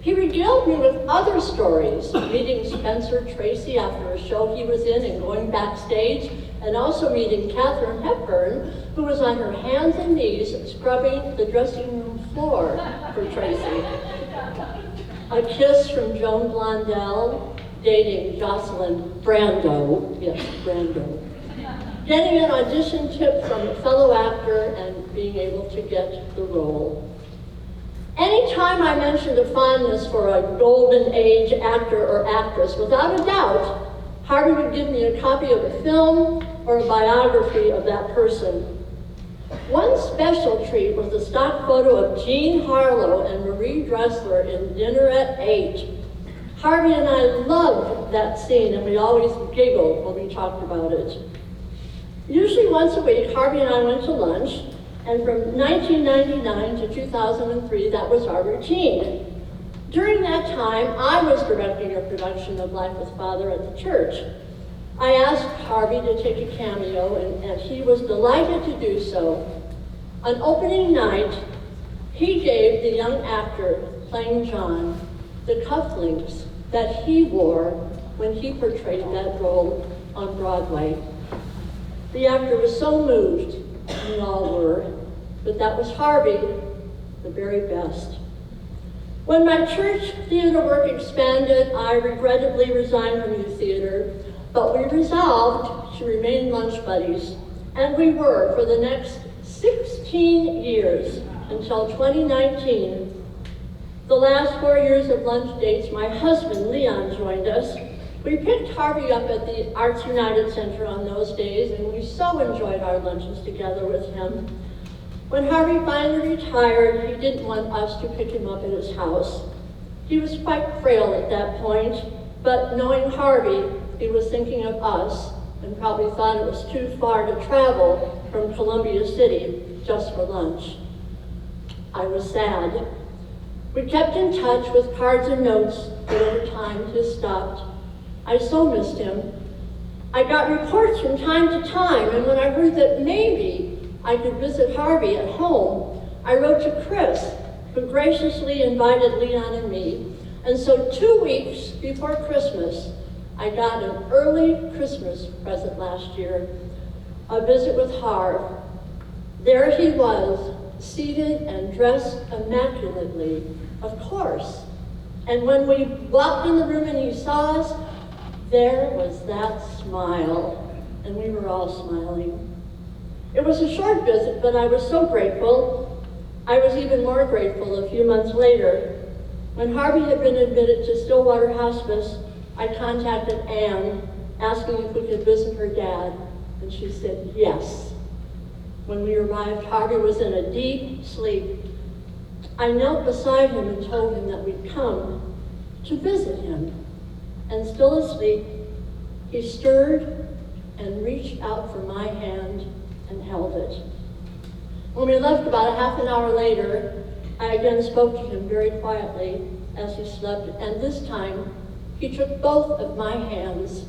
He regaled me with other stories, meeting Spencer Tracy after a show he was in and going backstage, and also meeting Katharine Hepburn, who was on her hands and knees scrubbing the dressing room floor for Tracy. A kiss from Joan Blondell, dating Jocelyn Brando, yes, Brando. Getting an audition tip from a fellow actor and being able to get the role. Anytime I mentioned a fondness for a golden age actor or actress, without a doubt, Harvey would give me a copy of a film or a biography of that person. One special treat was a stock photo of Jean Harlow and Marie Dressler in Dinner at 8. Harvey and I loved that scene, and we always giggled when we talked about it. Usually once a week, Harvey and I went to lunch, and from 1999 to 2003, that was our routine. During that time, I was directing a production of Life with Father at the church. I asked Harvey to take a cameo, and he was delighted to do so. On opening night, he gave the young actor playing John the cufflinks that he wore when he portrayed that role on Broadway. The actor was so moved, we all were, but that was Harvey, the very best. When my church theater work expanded, I regrettably resigned from youth theater, but we resolved to remain lunch buddies, and we were for the next 16 years until 2019. The last 4 years of lunch dates, my husband, Leon, joined us. We picked Harvey up at the Arts United Center on those days, and we so enjoyed our lunches together with him. When Harvey finally retired, he didn't want us to pick him up at his house. He was quite frail at that point, but knowing Harvey, he was thinking of us and probably thought it was too far to travel from Columbia City just for lunch. I was sad. We kept in touch with cards and notes, but over time his stopped. I so missed him. I got reports from time to time, and when I heard that maybe I could visit Harvey at home, I wrote to Chris, who graciously invited Leon and me. And so 2 weeks before Christmas, I got an early Christmas present last year, a visit with Harv. There he was, seated and dressed immaculately, of course. And when we walked in the room and he saw us, there was that smile, and we were all smiling. It was a short visit, but I was so grateful. I was even more grateful a few months later. When Harvey had been admitted to Stillwater Hospice, I contacted Anne, asking if we could visit her dad, and she said yes. When we arrived, Harvey was in a deep sleep. I knelt beside him and told him that we'd come to visit him. And still asleep, he stirred and reached out for my hand and held it. When we left about a half an hour later, I again spoke to him very quietly as he slept, and this time he took both of my hands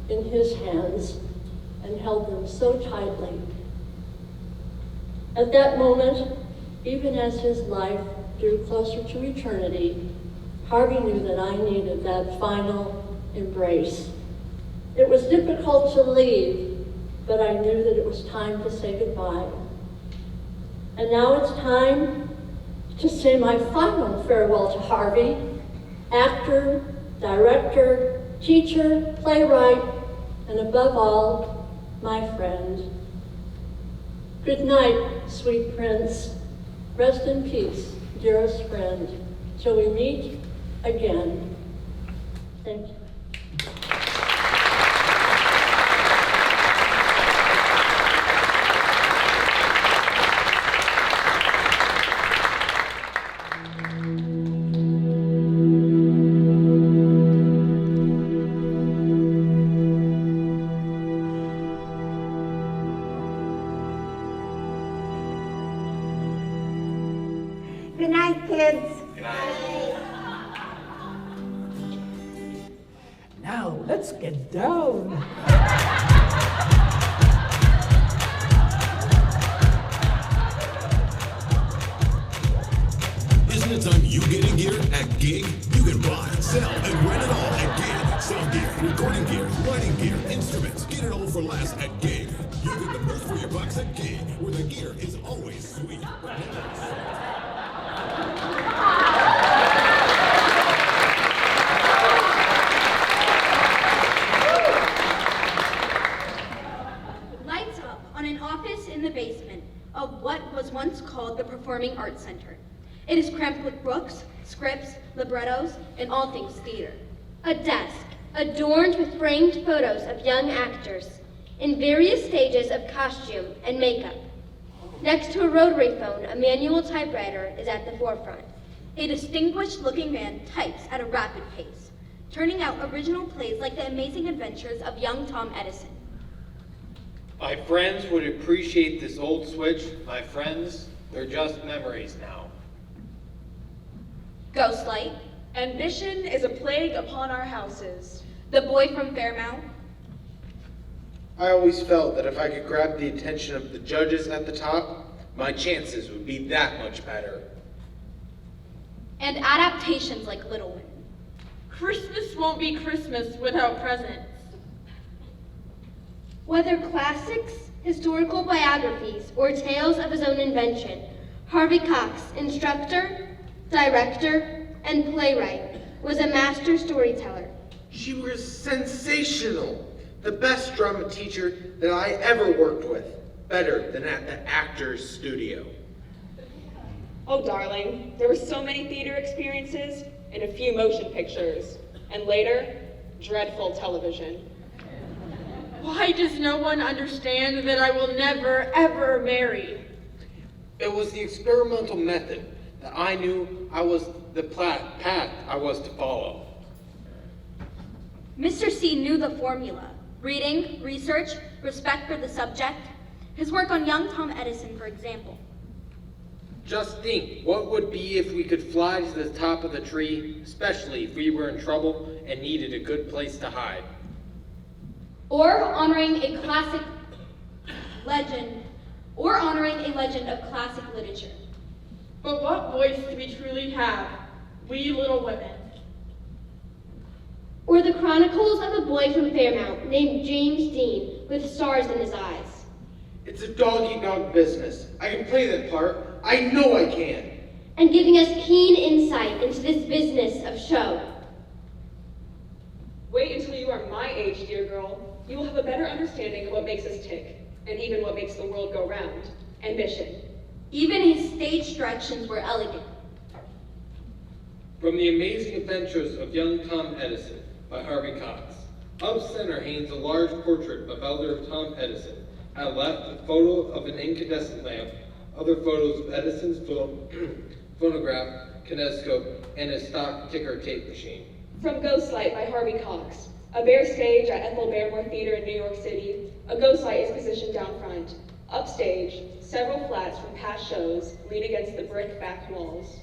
in his hands and held them so tightly. At that moment, even as his life drew closer to eternity, Harvey knew that I needed that final embrace. It was difficult to leave, but I knew that it was time to say goodbye. And now it's time to say my final farewell to Harvey. actor, director, teacher, playwright, and above all, my friend. Good night, sweet prince. Rest in peace, dearest friend, till we meet again. Thank you. Good night, kids. Now let's get down. Isn't it time you get in gear at Gig? You can buy, sell, and rent it all at Gig. Sound gear, recording gear, lighting gear, instruments. Get it all for less at Gig. You get the most for your bucks at Gig, where the gear is always sweet. Lights up on an office in the basement of what was once called the Performing Arts Center. It is crammed with books, scripts, librettos, and all things theater. A desk adorned with framed photos of young actors in various stages of costume and makeup. Next to a rotary phone, a manual typewriter is at the forefront. A distinguished-looking man types at a rapid pace, turning out original plays like The Amazing Adventures of Young Tom Edison. My friends would appreciate this old switch. My friends, they're just memories now. Ghostlight. Ambition is a plague upon our houses. The Boy from Fairmount. I always felt that if I could grab the attention of the judges at the top, my chances would be that much better. And adaptations like Little Women. Christmas won't be Christmas without presents. Whether classics, historical biographies, or tales of his own invention, Harvey Cox, instructor, director, and playwright, was a master storyteller. She was sensational. The best drama teacher that I ever worked with. Better than at the actor's studio. Oh, darling, there were so many theater experiences and a few motion pictures. And later, dreadful television. Why does no one understand that I will never, ever marry? It was the experimental method that I knew I was the path I was to follow. Mr. C knew the formula. Reading, research, respect for the subject. His work on young Tom Edison, for example. Just think, what would be if we could fly to the top of the tree, especially if we were in trouble and needed a good place to hide. Or honoring a legend of classic literature. But what voice do we truly have? We Little Women. Or the chronicles of a boy from Fairmount named James Dean with stars in his eyes. It's a dog-eat-dog business. I can play that part. I know I can. And giving us keen insight into this business of show. Wait until you are my age, dear girl. You will have a better understanding of what makes us tick, and even what makes the world go round. Ambition. Even his stage directions were elegant. From The Amazing Adventures of Young Tom Edison by Harvey Cox. Up center hangs a large portrait of elder Tom Edison. At left, a photo of an incandescent lamp, other photos of Edison's phonograph, kinetoscope, and his stock ticker tape machine. From Ghostlight by Harvey Cox. A bare stage at Ethel Barrymore Theater in New York City. A ghostlight is positioned down front. Upstage, several flats from past shows lean against the brick back walls.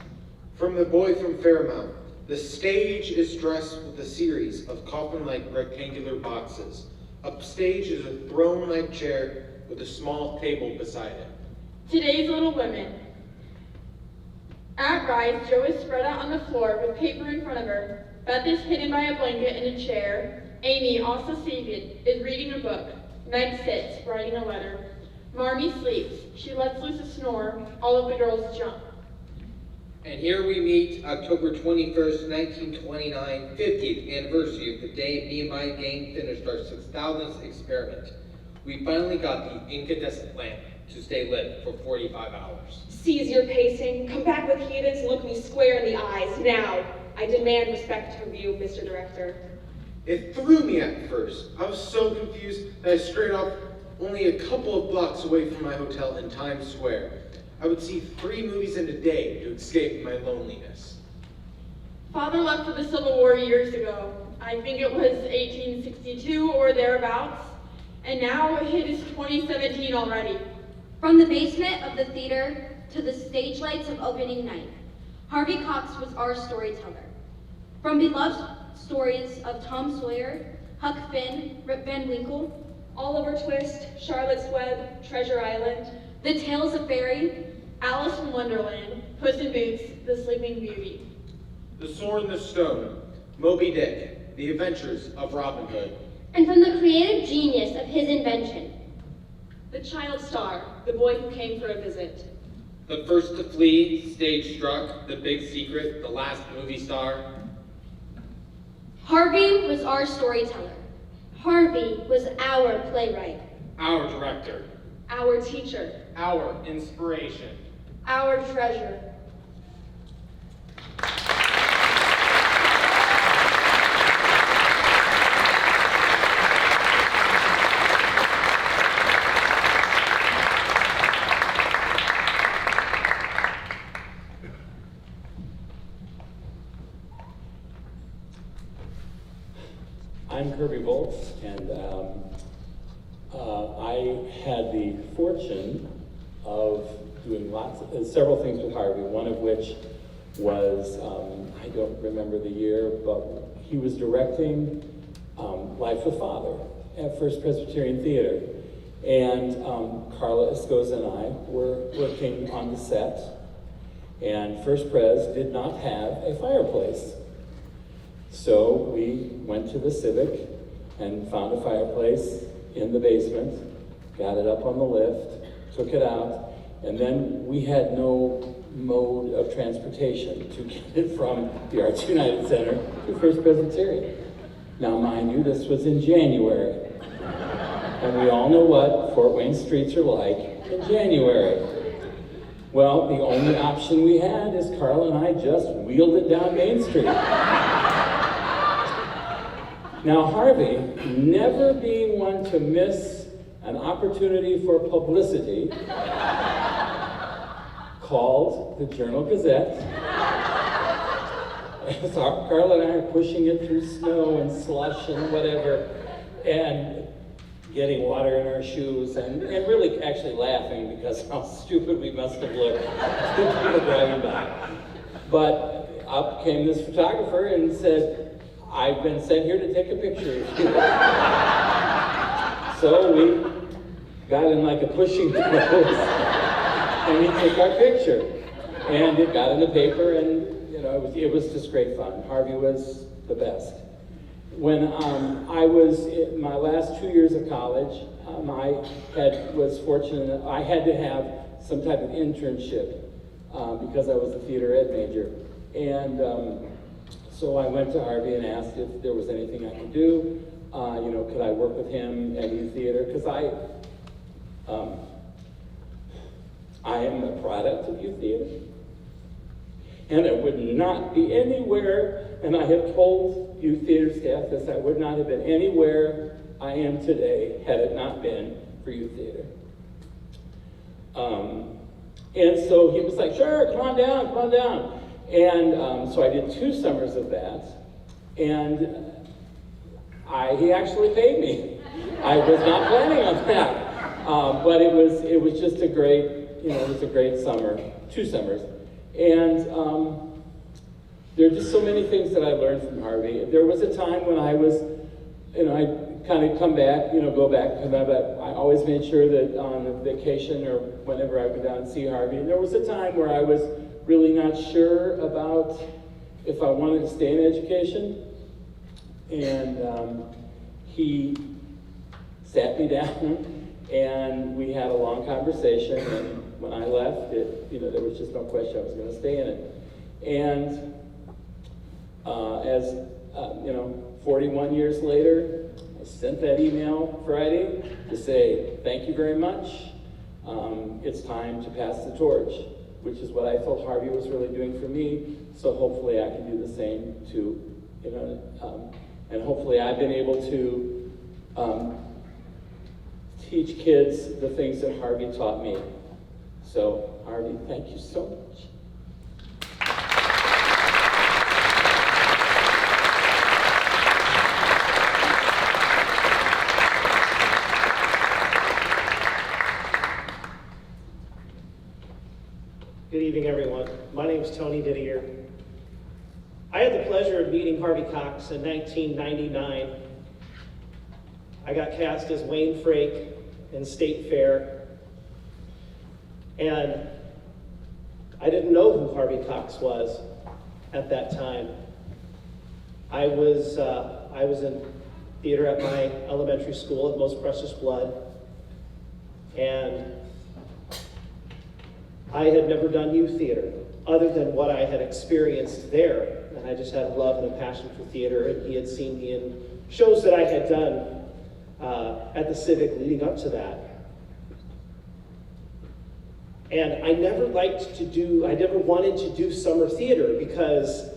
From The Boy from Fairmount. The stage is dressed with a series of coffin-like rectangular boxes. Upstage is a throne-like chair with a small table beside it. Today's Little Women. At Rise, Jo is spread out on the floor with paper in front of her. Beth is hidden by a blanket in a chair. Amy, also seated, is reading a book. Meg sits, writing a letter. Marmee sleeps. She lets loose a snore. All of the girls jump. And here we meet October 21st, 1929, 50th anniversary of the day me and my gang finished our 6,000th experiment. We finally got the incandescent lamp to stay lit for 45 hours. Cease your pacing, come back with heathens, look me square in the eyes, now. I demand respect from you, Mr. Director. It threw me at first. I was so confused that I strayed off only a couple of blocks away from my hotel in Times Square. I would see 3 movies in a day to escape my loneliness. Father left for the Civil War years ago. I think it was 1862 or thereabouts. And now it is 2017 already. From the basement of the theater to the stage lights of opening night, Harvey Cox was our storyteller. From beloved stories of Tom Sawyer, Huck Finn, Rip Van Winkle, Oliver Twist, Charlotte's Web, Treasure Island, The Tales of Fairy, Alice in Wonderland, Puss in Boots, The Sleeping Beauty, The Sword and the Stone, Moby Dick, The Adventures of Robin Hood. And from the creative genius of his invention, The Child Star, The Boy Who Came for a Visit, The First to Flee, Stage Struck, The Big Secret, The Last Movie Star. Harvey was our storyteller. Harvey was our playwright, Our director. our teacher, Our inspiration. our treasure. I'm Kirby Volz, and I had the fortune of doing several things with Harvey, one of which was, I don't remember the year, but he was directing Life with Father at First Presbyterian Theater. And Carla Escoza and I were working on the set, and First Pres did not have a fireplace. So we went to the Civic and found a fireplace in the basement, got it up on the lift, took it out, and then we had no mode of transportation to get it from the Arts United Center to First Presbyterian. Now, mind you, this was in January, and we all know what Fort Wayne streets are like in January. Well, the only option we had is Carla and I just wheeled it down Main Street. Now, Harvey, never being one to miss an opportunity for publicity, called the Journal-Gazette. So Carla and I are pushing it through snow and slush and whatever, and getting water in our shoes, and really actually laughing because how stupid we must have looked to people driving by. But up came this photographer and said, I've been sent here to take a picture of you. So we got in like a pushing pose, and he took our picture. And it got in the paper, and you know, it was just great fun. Harvey was the best. When I was in my last 2 years of college, I was fortunate. I had to have some type of internship because I was a theater ed major. And so I went to Harvey and asked if there was anything I could do. You know, could I work with him at Youth Theater? Because I am a product of Youth Theater. And it would not be anywhere, and I have told Youth Theater staff this, I would not have been anywhere I am today had it not been for Youth Theater. And so he was like, sure, come on down. And so I did 2 summers of that, and he actually paid me. I was not planning on that, but it was just a great, it was a great summer, 2 summers. And there are just so many things that I learned from Harvey. There was a time when I was, I kind of come back, go back, I always made sure that on vacation or whenever I would go down and see Harvey. And there was a time where I was really not sure about if I wanted to stay in education. And he sat me down and we had a long conversation. And when I left, there was just no question I was going to stay in it. And as 41 years later, I sent that email Friday to say, thank you very much. It's time to pass the torch, which is what I felt Harvey was really doing for me. So hopefully I can do the same too, and hopefully I've been able to teach kids the things that Harvey taught me. So Harvey, thank you so much. Good evening, everyone. My name is Tony Didier. I had the pleasure of meeting Harvey Cox in 1999. I got cast as Wayne Frake in State Fair, and I didn't know who Harvey Cox was at that time. I was in theater at my elementary school at Most Precious Blood, and I had never done youth theater other than what I had experienced there. And I just had a love and a passion for theater, and he had seen me in shows that I had done at the Civic leading up to that. And I never wanted to do summer theater because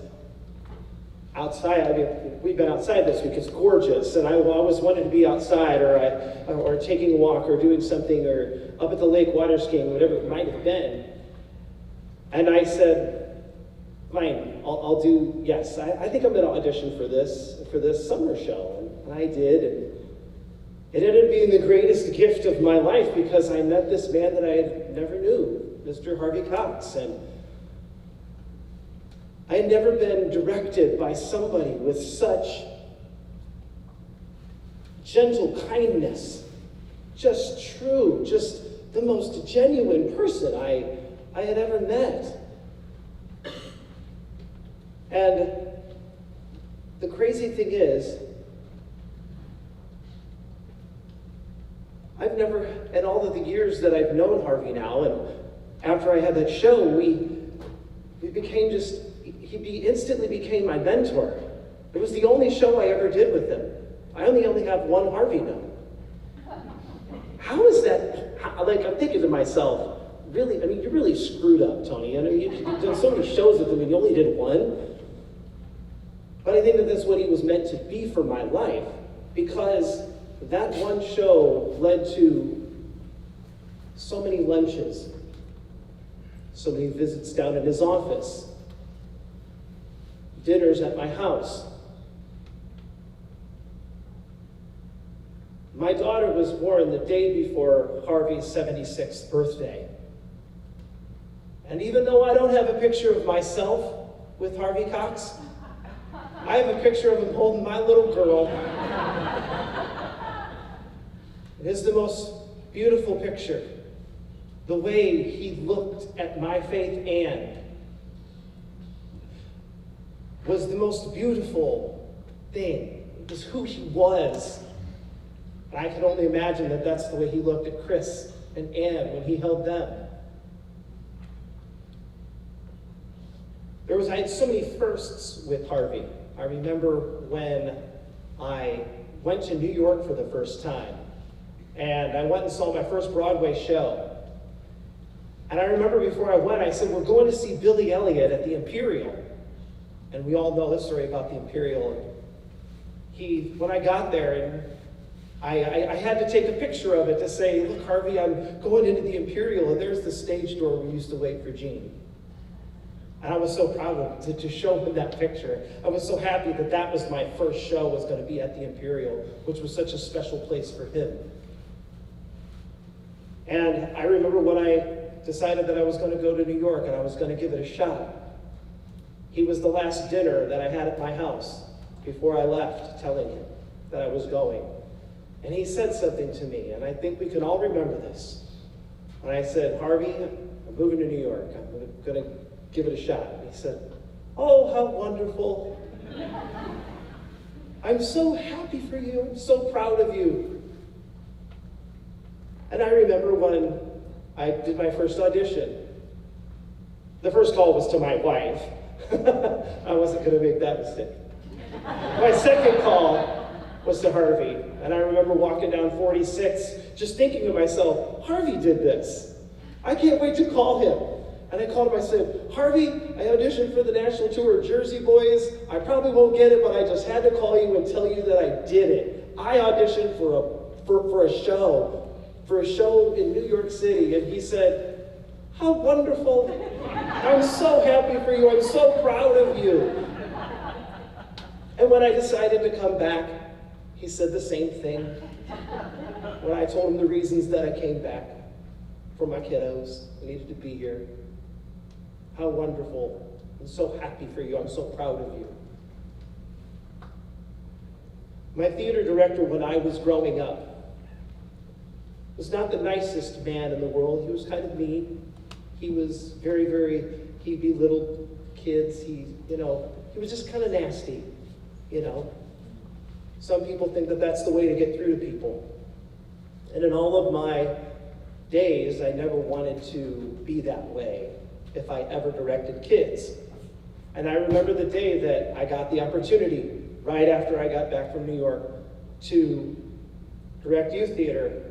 outside, we've been outside this week, it's gorgeous, and I always wanted to be outside or taking a walk or doing something or up at the lake water skiing, whatever it might have been. And I said, fine, I'll do, yes, I think I'm gonna audition for this summer show. And I did, and it ended up being the greatest gift of my life because I met this man that I never knew, Mr. Harvey Cox. And I had never been directed by somebody with such gentle kindness, just true, just the most genuine person I had ever met. And the crazy thing is, I've never, in all of the years that I've known Harvey now, and after I had that show, we became he instantly became my mentor. It was the only show I ever did with him. I only have one Harvey now. How is that? I'm thinking to myself, really, you're really screwed up, Tony. You've done so many shows with him and you only did one. But I think that that's what he was meant to be for my life, because that one show led to so many lunches, so many visits down in his office, dinners at my house. My daughter was born the day before Harvey's 76th birthday. And even though I don't have a picture of myself with Harvey Cox, I have a picture of him holding my little girl. It is the most beautiful picture. The way he looked at my Faith Ann was the most beautiful thing. It was who he was. And I can only imagine that that's the way he looked at Chris and Ann when he held them. I had so many firsts with Harvey. I remember when I went to New York for the first time, and I went and saw my first Broadway show. And I remember before I went, I said, we're going to see Billy Elliot at the Imperial. And we all know the story about the Imperial. When I got there, and I had to take a picture of it to say, look, Harvey, I'm going into the Imperial, and there's the stage door we used to wait for Gene. And I was so proud to show him that picture. I was so happy that that was my first show, was going to be at the Imperial, which was such a special place for him. And I remember when I decided that I was going to go to New York and I was going to give it a shot. He was the last dinner that I had at my house before I left, telling him that I was going. And he said something to me, and I think we can all remember this. And I said, Harvey, I'm moving to New York. I'm going to give it a shot. And he said, oh, how wonderful. I'm so happy for you. I'm so proud of you. And I remember when I did my first audition. The first call was to my wife. I wasn't going to make that mistake. My second call was to Harvey, and I remember walking down 46, just thinking to myself, Harvey did this. I can't wait to call him. And I called him, I said, Harvey, I auditioned for the national tour of Jersey Boys. I probably won't get it, but I just had to call you and tell you that I did it. I auditioned for a show in New York City, and he said, how wonderful. I'm so happy for you. I'm so proud of you. And when I decided to come back, he said the same thing. When I told him the reasons that I came back, for my kiddos, I needed to be here. How wonderful. I'm so happy for you. I'm so proud of you. My theater director when I was growing up was not the nicest man in the world. He was kind of mean. He was he belittled kids. He was just kind of nasty, Some people think that that's the way to get through to people. And in all of my days, I never wanted to be that way if I ever directed kids. And I remember the day that I got the opportunity, right after I got back from New York, to direct youth theater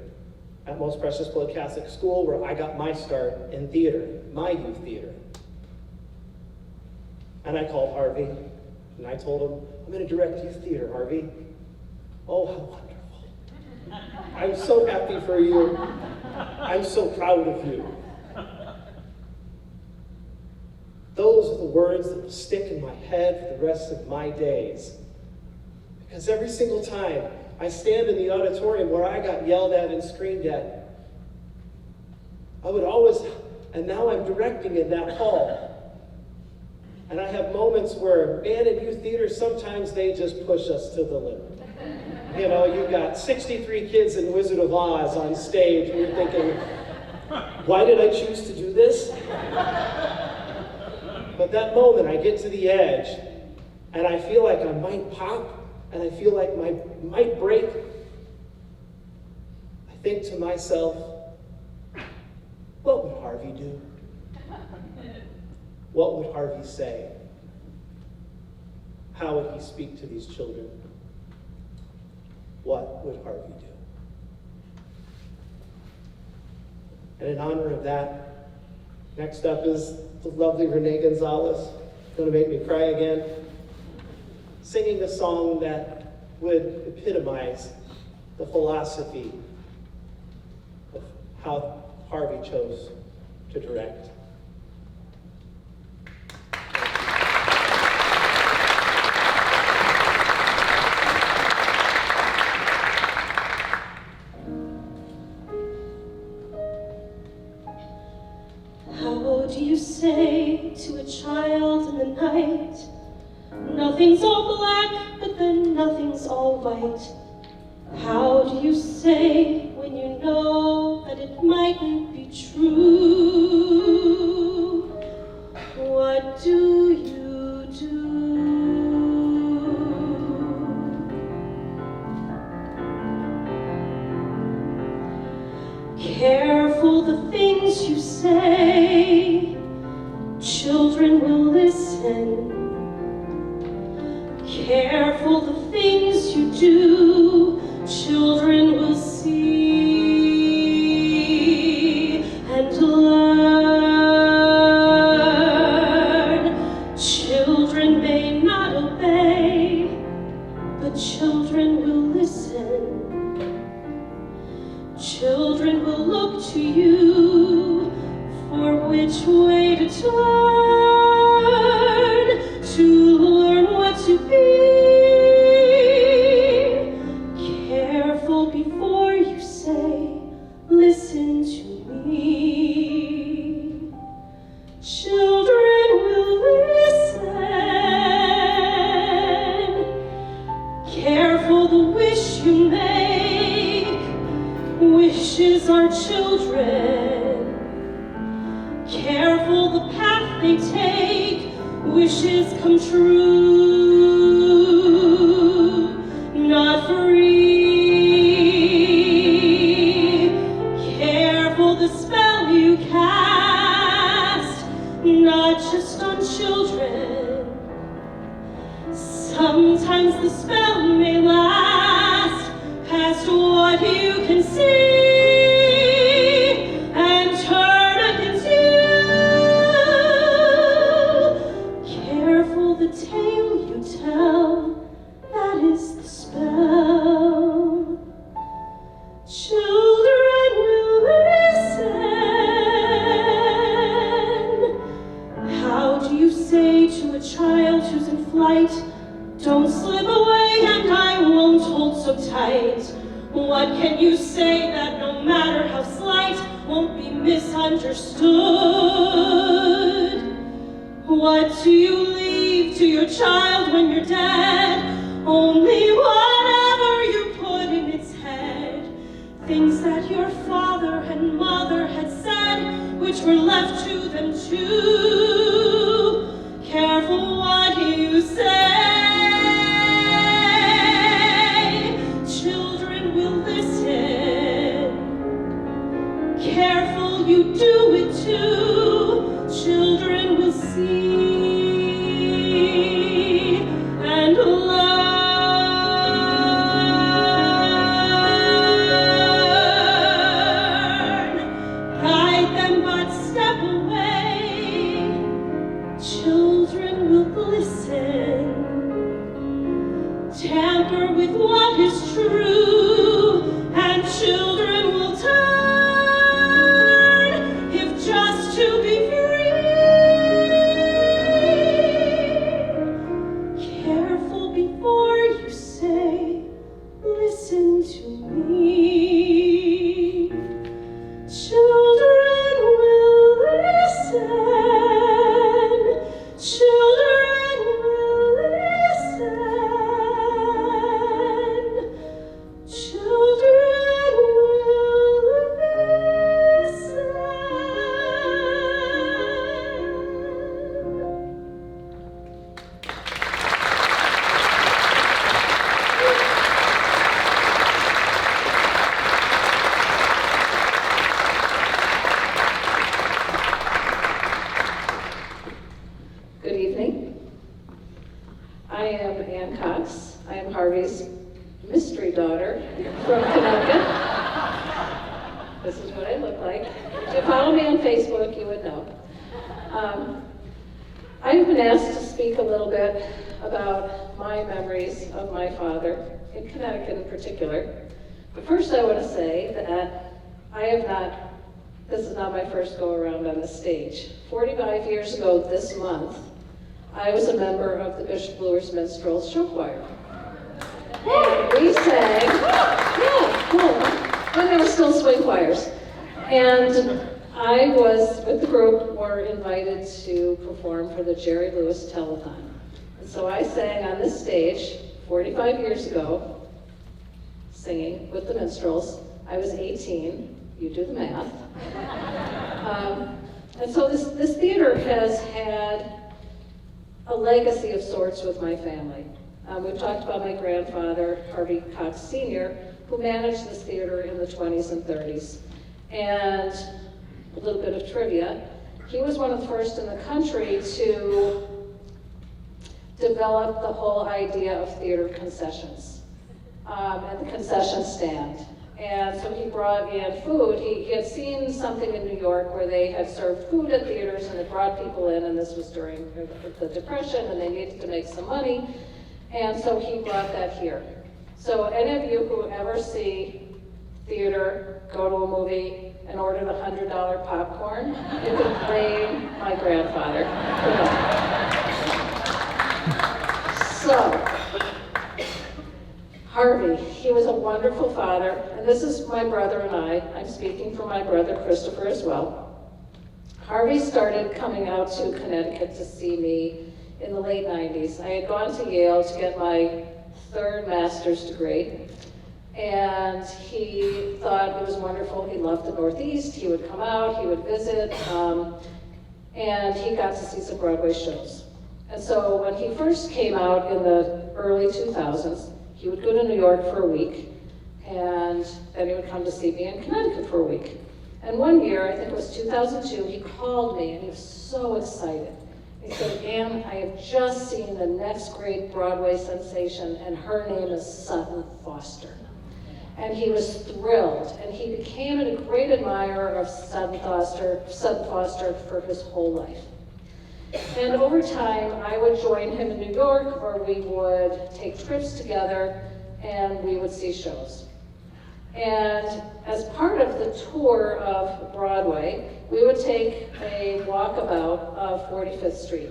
at Most Precious Blood Catholic School, where I got my start in theater, my youth theater. And I called Harvey, and I told him, I'm going to direct youth theater, Harvey. Oh, how wonderful. I'm so happy for you. I'm so proud of you. Those are the words that will stick in my head for the rest of my days. Because every single time I stand in the auditorium where I got yelled at and screamed at, I would always, and now I'm directing in that hall. And I have moments where, man, in youth theater, sometimes they just push us to the limit. You've got 63 kids in Wizard of Oz on stage, and you're thinking, why did I choose to do this? But that moment, I get to the edge, and I feel like I might pop, and I feel like I might break. I think to myself, what would Harvey do? What would Harvey say? How would he speak to these children? What would Harvey do? And in honor of that, next up is the lovely Renee Gonzalez, going to make me cry again, singing a song that would epitomize the philosophy of how Harvey chose to direct. How do you say to a child in the night, nothing's all black, but then nothing's all white? How do you say when you know that it mightn't be true? What do you do? Careful the things you say, children will listen. Careful the things you do, children will see and learn. Children may not obey, but children will listen. Children will look to you for which way to turn, to learn what to be. Careful before you say, listen to me. Children will listen. Careful the wish you make. Wishes are children. Careful the path they take. Wishes come true, not free. Careful the spell you cast, not just on children, Sometimes the spell may last past what you can see and turn against you. Careful the tale you tell, that is the spell. Children will listen. How do you say to a child who's in flight, don't slip away and I won't hold so tight? What can you say that no matter how slight won't be misunderstood? What do you leave to your child when you're dead? Only whatever you put in its head. Things that your father and mother had said, which were left to them too. Careful what you say. Children will listen. Careful you do it too. Children will see and learn. Guide them but step away. Children will listen. Tamper with what is true, and children will turn, if just to be free. Careful before you say, listen to me. Children will listen. Children will listen. Children will listen. Good evening. I am Ann Cox. I am Harvey's mystery daughter from Connecticut. This is what I look like. If you follow me on Facebook, you would know. I've been asked to speak a little bit about my memories of my father, in Connecticut in particular. But first I want to say that this is not my first go around on the stage. 45 years ago this month, I was a member of the Bishop Luers Minstrel Show Choir. And we sang, when there were still swing choirs. And I was, with the group, were invited to perform for the Jerry Lewis Telethon. And so I sang on this stage 45 years ago, singing with the minstrels. I was 18, you do the math. And so this theater has had a legacy of sorts with my family. We've talked about my grandfather, Harvey Cox Sr., who managed this theater in the 20s and 30s. And a little bit of trivia, he was one of the first in the country to develop the whole idea of theater concessions and the concession stand. And so he brought in food. He had seen something in New York where they had served food at theaters and it brought people in, and this was during the Depression, and they needed to make some money. And so he brought that here. So any of you who ever see theater, go to a movie, and order the $100 popcorn, you can blame my grandfather. So, Harvey, he was a wonderful father, and this is my brother and I'm speaking for my brother Christopher as well. Harvey started coming out to Connecticut to see me in the late 90s. I had gone to Yale to get my third master's degree, and he thought it was wonderful. He loved the Northeast. He would come out, he would visit, and he got to see some Broadway shows. And so when he first came out in the early 2000s, he would go to New York for a week, and then he would come to see me in Connecticut for a week. And one year, I think it was 2002, he called me, and he was so excited. He said, Ann, I have just seen the next great Broadway sensation, and her name is Sutton Foster. And he was thrilled, and he became a great admirer of Sutton Foster for his whole life. And over time, I would join him in New York, or we would take trips together, and we would see shows. And as part of the tour of Broadway, we would take a walkabout of 45th Street.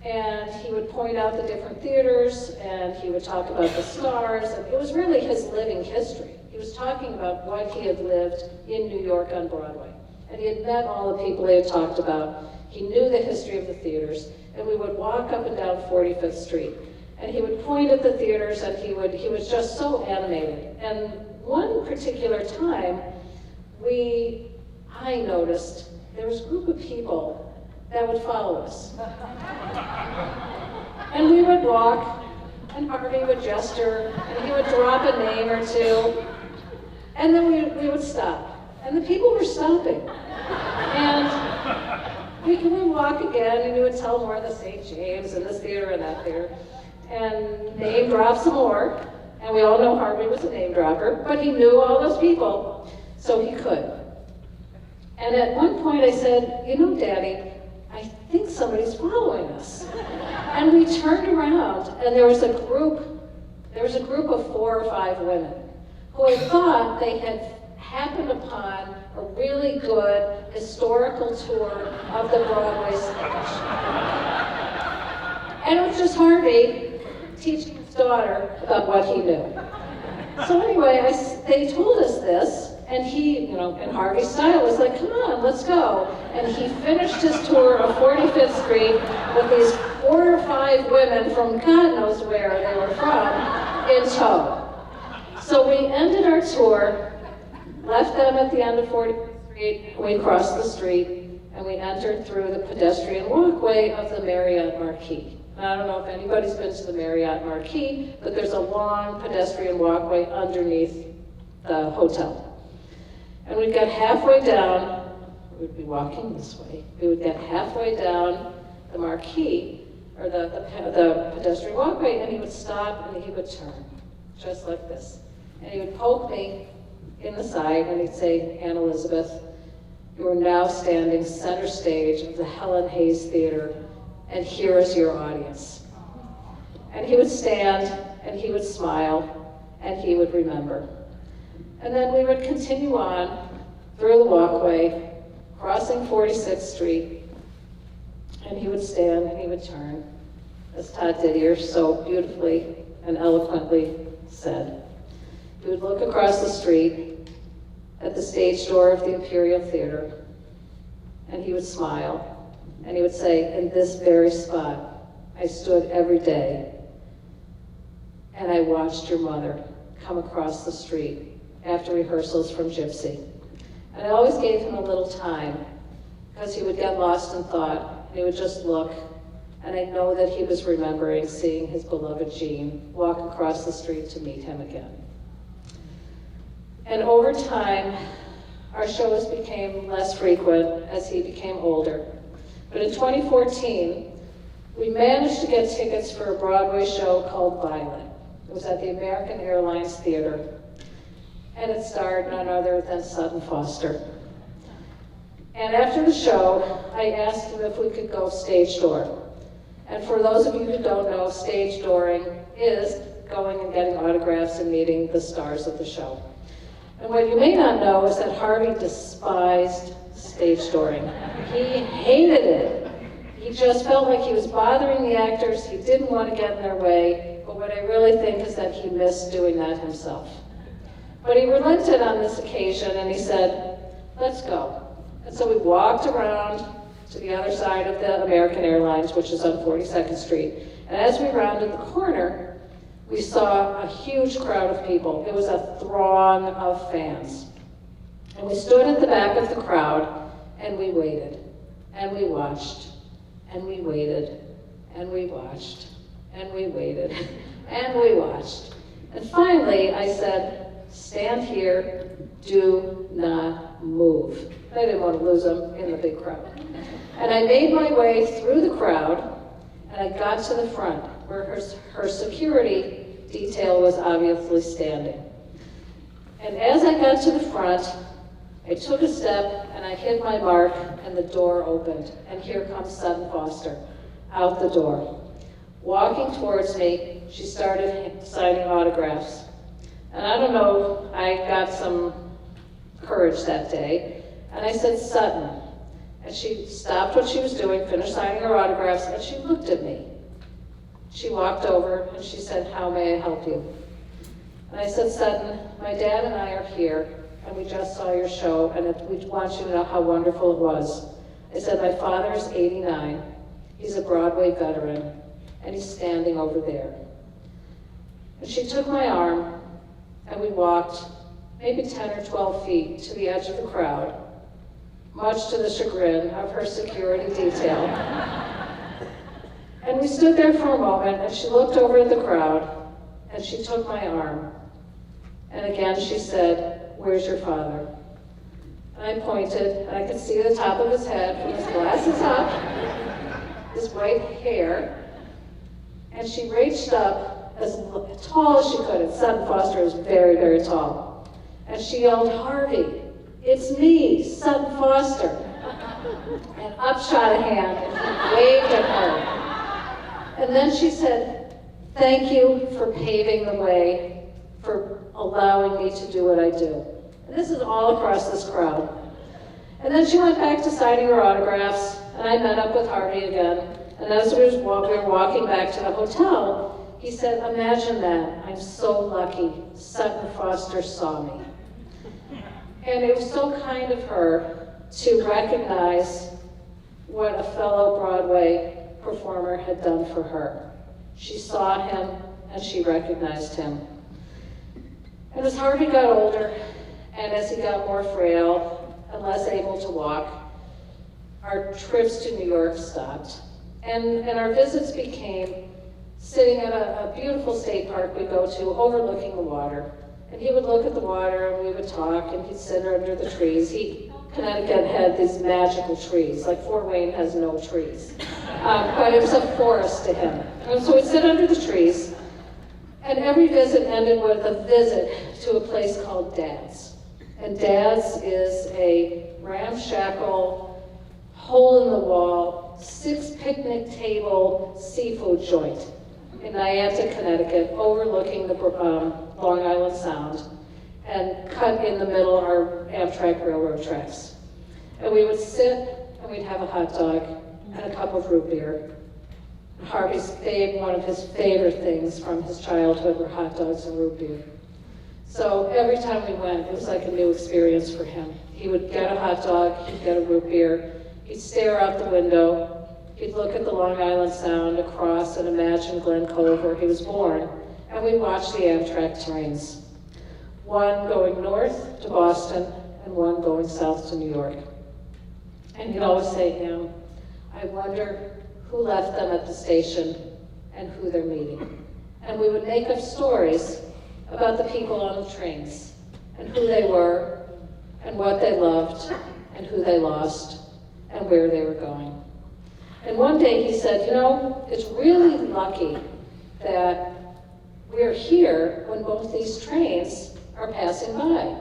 And he would point out the different theaters, and he would talk about the stars, and it was really his living history. He was talking about what he had lived in New York on Broadway. And he had met all the people he had talked about. He knew the history of the theaters, and we would walk up and down 45th Street. And he would point at the theaters, and he was just so animated. And one particular time, I noticed there was a group of people that would follow us. And we would walk, and Harvey would gesture, and he would drop a name or two, and then we would stop. And the people were stopping. And we would walk again, and he would tell more of the St. James, and this theater and that theater, and name drop some more. And we all know Harvey was a name dropper, but he knew all those people, so he could. And at one point I said, you know, Daddy, I think somebody's following us. And we turned around, and there was a group of 4 or 5 women who I thought they had happened upon a really good historical tour of the Broadway stage. And it was just Harvey teaching his daughter about what he knew. So anyway, they told us this, and he, in Harvey's style, was like, come on, let's go. And he finished his tour of 45th Street with these 4 or 5 women from God knows where they were from in tow. So we ended our tour, left them at the end of 45th Street, we crossed the street, and we entered through the pedestrian walkway of the Marriott Marquis. I don't know if anybody's been to the Marriott Marquis, but there's a long pedestrian walkway underneath the hotel. And we'd get halfway down, we'd be walking this way, we would get halfway down the Marquis, or the pedestrian walkway, and he would stop and he would turn, just like this. And he would poke me in the side and he'd say, Ann Elizabeth, you are now standing center stage of the Helen Hayes Theater, and here is your audience. And he would stand, and he would smile, and he would remember. And then we would continue on through the walkway, crossing 46th Street, and he would stand and he would turn, as Todd Didier so beautifully and eloquently said. He would look across the street at the stage door of the Imperial Theater, and he would smile. And he would say, in this very spot, I stood every day, and I watched your mother come across the street after rehearsals from Gypsy. And I always gave him a little time, because he would get lost in thought, and he would just look, and I know that he was remembering seeing his beloved Jean walk across the street to meet him again. And over time, our shows became less frequent as he became older. But in 2014, we managed to get tickets for a Broadway show called Violet. It was at the American Airlines Theater, and it starred none other than Sutton Foster. And after the show, I asked him if we could go stage door. And for those of you who don't know, stage dooring is going and getting autographs and meeting the stars of the show. And what you may not know is that Harvey despised stage dooring. He hated it. He just felt like he was bothering the actors. He didn't want to get in their way. But what I really think is that he missed doing that himself. But he relented on this occasion and he said, let's go. And so we walked around to the other side of the American Airlines, which is on 42nd Street. And as we rounded the corner, we saw a huge crowd of people. It was a throng of fans. And we stood at the back of the crowd, and we waited, and we watched, and we waited, and we watched, and we waited, and we watched. And finally, I said, stand here, do not move. I didn't want to lose him in the big crowd. And I made my way through the crowd, and I got to the front, where her security detail was obviously standing. And as I got to the front, I took a step, and I hit my mark, and the door opened. And here comes Sutton Foster, out the door. Walking towards me, she started signing autographs. And I don't know, I got some courage that day, and I said, Sutton. And she stopped what she was doing, finished signing her autographs, and she looked at me. She walked over and she said, how may I help you? And I said, Sutton, my dad and I are here, and we just saw your show, and we want you to know how wonderful it was. I said, my father's 89, he's a Broadway veteran, and he's standing over there. And she took my arm, and we walked maybe 10 or 12 feet to the edge of the crowd, much to the chagrin of her security detail. And we stood there for a moment, and she looked over at the crowd, and she took my arm. And again she said, where's your father? And I pointed, and I could see the top of his head from his glasses up, his white hair. And she reached up as tall as she could, and Sutton Foster is very, very tall. And she yelled, Harvey, it's me, Sutton Foster. And up shot a hand, and he waved at her. And then she said, thank you for paving the way, for allowing me to do what I do. And this is all across this crowd. And then she went back to signing her autographs, and I met up with Harvey again. And as we were walking back to the hotel, he said, imagine that, I'm so lucky, Sutton Foster saw me. And it was so kind of her to recognize what a fellow Broadway performer had done for her. She saw him and she recognized him. And as Harvey got older, and as he got more frail and less able to walk, our trips to New York stopped. And our visits became sitting at a beautiful state park we go to, overlooking the water. And he would look at the water and we would talk, and he'd sit under the trees. Connecticut had these magical trees, like Fort Wayne has no trees. But it was a forest to him. And so we'd sit under the trees, and every visit ended with a visit to a place called Dad's. And Dad's is a ramshackle, hole-in-the-wall, 6 picnic-table seafood joint in Niantic, Connecticut, overlooking the Long Island Sound, and cut in the middle are Amtrak railroad tracks. And we would sit and we'd have a hot dog and a cup of root beer. Harvey's one of his favorite things from his childhood were hot dogs and root beer. So every time we went, it was like a new experience for him. He would get a hot dog, he'd get a root beer, he'd stare out the window, he'd look at the Long Island Sound across and imagine Glen Cove where he was born, and we'd watch the Amtrak trains. One going north to Boston and one going south to New York. And he'd always say, I wonder who left them at the station and who they're meeting. And we would make up stories about the people on the trains and who they were and what they loved and who they lost and where they were going. And one day he said, it's really lucky that we're here when both these trains are passing by.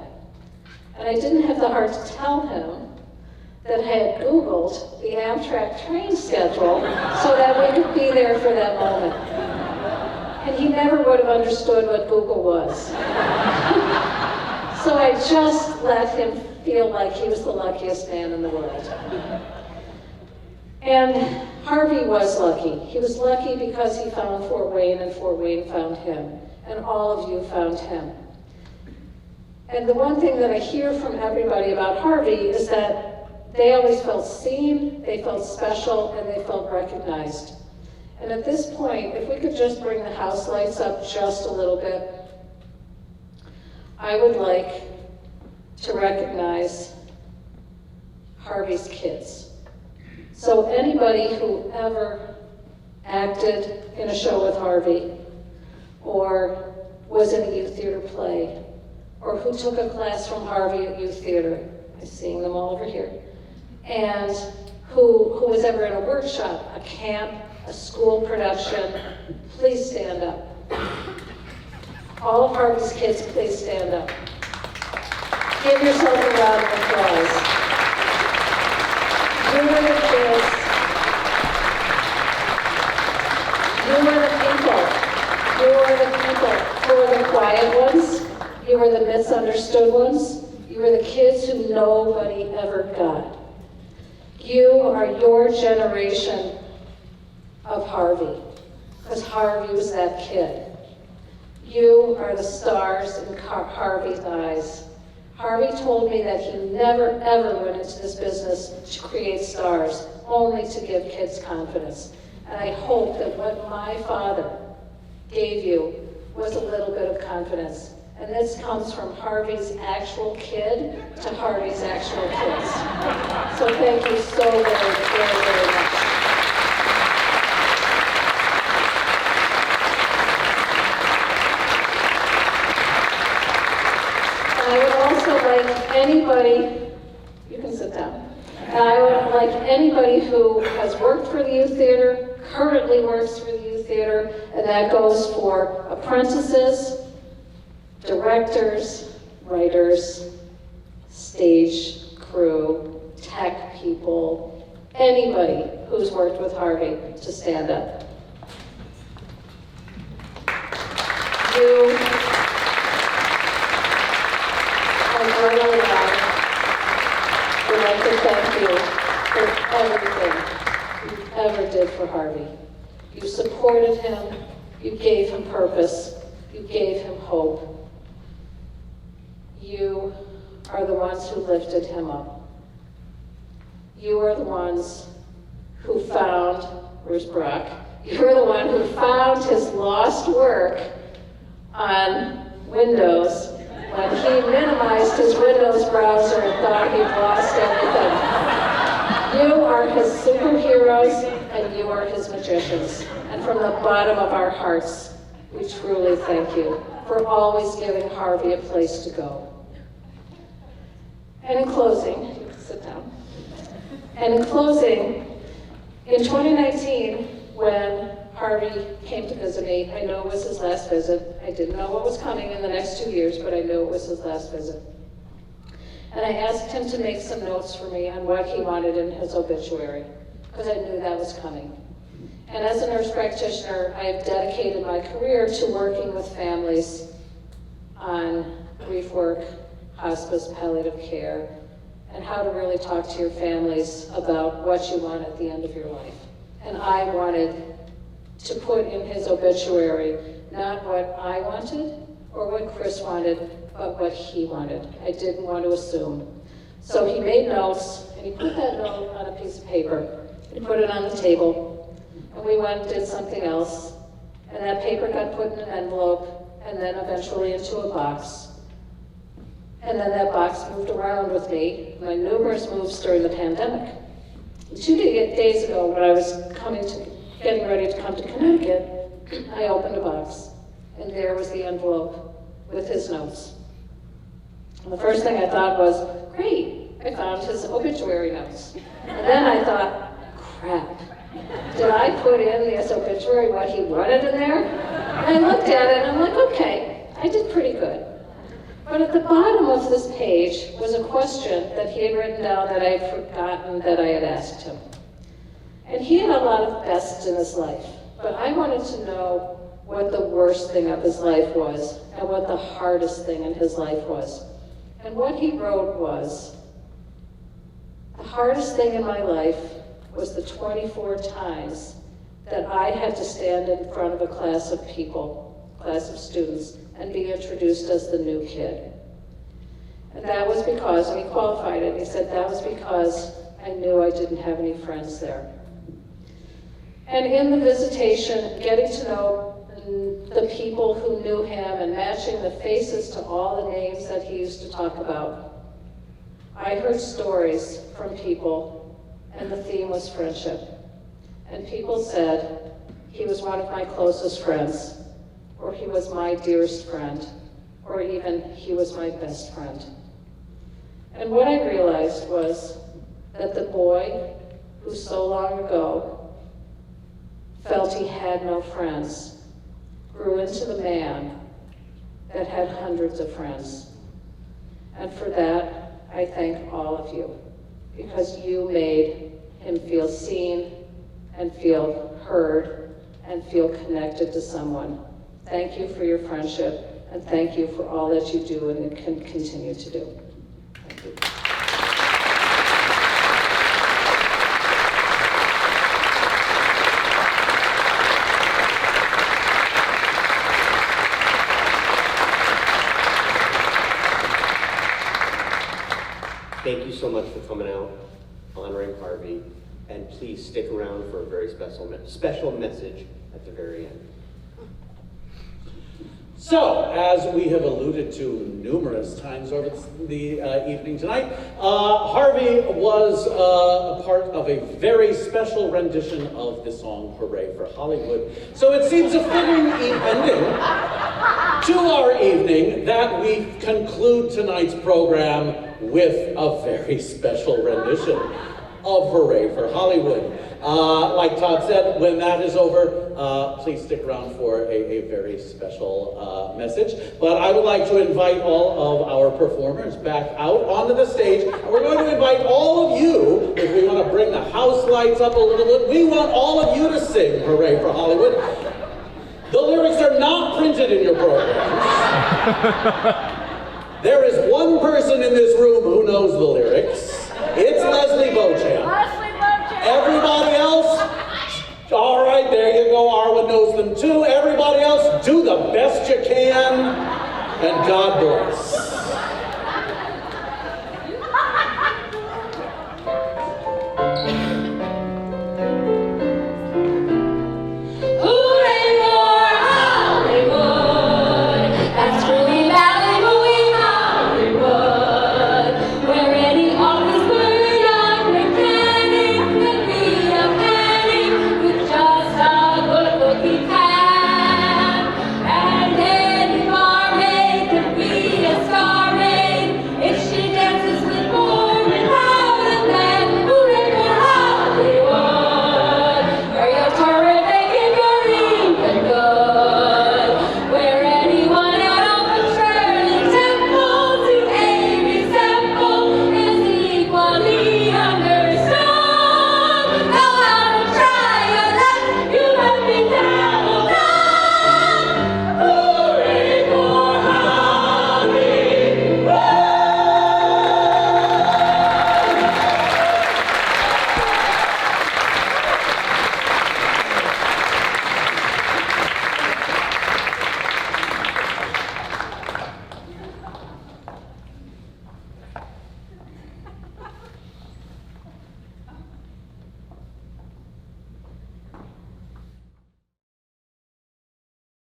And I didn't have the heart to tell him that I had Googled the Amtrak train schedule so that we could be there for that moment. And he never would have understood what Google was. So I just let him feel like he was the luckiest man in the world. And Harvey was lucky. He was lucky because he found Fort Wayne and Fort Wayne found him. And all of you found him. And the one thing that I hear from everybody about Harvey is that they always felt seen, they felt special, and they felt recognized. And at this point, if we could just bring the house lights up just a little bit, I would like to recognize Harvey's kids. So anybody who ever acted in a show with Harvey, or was in a youth theater play, or who took a class from Harvey at youth theater, I'm seeing them all over here, and who was ever in a workshop, a camp, a school production, please stand up. All of Harvey's kids, please stand up. Give yourself a round of applause. You are the kids. You are the people. You are the people who are the quiet ones. You are the misunderstood ones. You are the kids who nobody ever got. You are your generation of Harvey, because Harvey was that kid. You are the stars in Harvey's eyes. Harvey told me that he never, ever went into this business to create stars, only to give kids confidence. And I hope that what my father gave you was a little bit of confidence. And this comes from Harvey's actual kid to Harvey's actual kids. So thank you so very, very, very much. I would also like anybody, you can sit down. I would like anybody who has worked for the youth theater, currently works for the youth theater, and that goes for apprentices, directors, writers, stage crew, tech people, anybody who's worked with Harvey to stand up. You are really loud. We'd like to thank you for everything you ever did for Harvey. You supported him, you gave him purpose, you gave him hope. You are the ones who lifted him up. You are the ones who found, where's Brock? You are the one who found his lost work on Windows when he minimized his Windows browser and thought he'd lost everything. You are his superheroes and you are his magicians. And from the bottom of our hearts, we truly thank you for always giving Harvey a place to go. And in closing, you can sit down. And in closing, in 2019, when Harvey came to visit me, I know it was his last visit. I didn't know what was coming in the next 2 years, but I knew it was his last visit. And I asked him to make some notes for me on what he wanted in his obituary, because I knew that was coming. And as a nurse practitioner, I have dedicated my career to working with families on grief work, hospice, palliative care, and how to really talk to your families about what you want at the end of your life. And I wanted to put in his obituary not what I wanted or what Chris wanted, but what he wanted. I didn't want to assume. So he made notes, and he put that note on a piece of paper. He put it on the table, and we went and did something else, and that paper got put in an envelope, and then eventually into a box. And then that box moved around with me, my numerous moves during the pandemic. 2 days ago, when I was getting ready to come to Connecticut, I opened a box, and there was the envelope with his notes. And the first thing I thought was, great, I found his obituary notes. And then I thought, crap, did I put in this obituary what he wanted in there? And I looked at it, and I'm like, okay, I did pretty good. But at the bottom of this page was a question that he had written down that I had forgotten that I had asked him. And he had a lot of bests in his life, but I wanted to know what the worst thing of his life was and what the hardest thing in his life was. And what he wrote was, the hardest thing in my life was the 24 times that I had to stand in front of a class of people, class of students, and be introduced as the new kid. And that was because, and he qualified it, he said, that was because I knew I didn't have any friends there. And in the visitation, getting to know the people who knew him and matching the faces to all the names that he used to talk about, I heard stories from people, and the theme was friendship. And people said, he was one of my closest friends, or he was my dearest friend, or even he was my best friend. And what I realized was that the boy who so long ago felt he had no friends grew into the man that had hundreds of friends. And for that, I thank all of you, because you made him feel seen and feel heard and feel connected to someone. Thank you for your friendship, and thank you for all that you do and can continue to do. Thank you. Thank you so much for coming out, honoring Harvey, and please stick around for a very special message at the very end. So, as we have alluded to numerous times over the evening tonight, Harvey was a part of a very special rendition of the song Hooray for Hollywood. So it seems a fitting ending to our evening that we conclude tonight's program with a very special rendition of Hooray for Hollywood. Like Todd said, when that is over, please stick around for a very special message. But I would like to invite all of our performers back out onto the stage. And we're going to invite all of you, if we want to bring the house lights up a little bit, we want all of you to sing Hooray for Hollywood. The lyrics are not printed in your programs. There is one person in this room who knows the lyrics. It's Leslie Beauchamp. Everybody else, all right, there you go. Arwen knows them too. Everybody else, do the best you can, and God bless.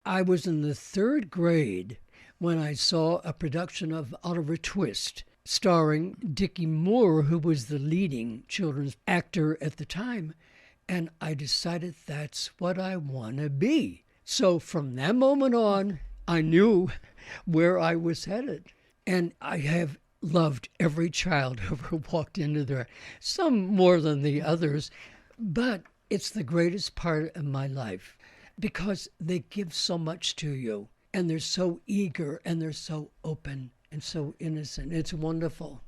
I was in the 3rd grade when I saw a production of Oliver Twist, starring Dickie Moore, who was the leading children's actor at the time, and I decided that's what I want to be. So from that moment on, I knew where I was headed, and I have loved every child who ever walked into there, some more than the others, but it's the greatest part of my life, because they give so much to you, and they're so eager, and they're so open, and so innocent. It's wonderful.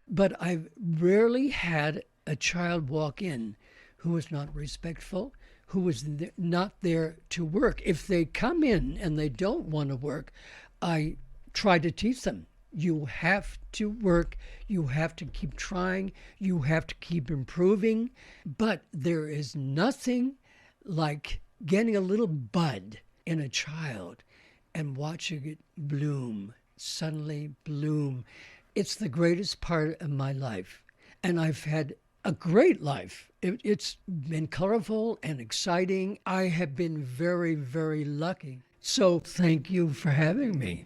But I've rarely had a child walk in who was not respectful, who was not there to work. If they come in and they don't want to work, I try to teach them. You have to work, you have to keep trying, you have to keep improving, but there is nothing like getting a little bud in a child and watching it bloom, suddenly bloom. It's the greatest part of my life. And I've had a great life. It's been colorful and exciting. I have been very, very lucky. So thank you for having me.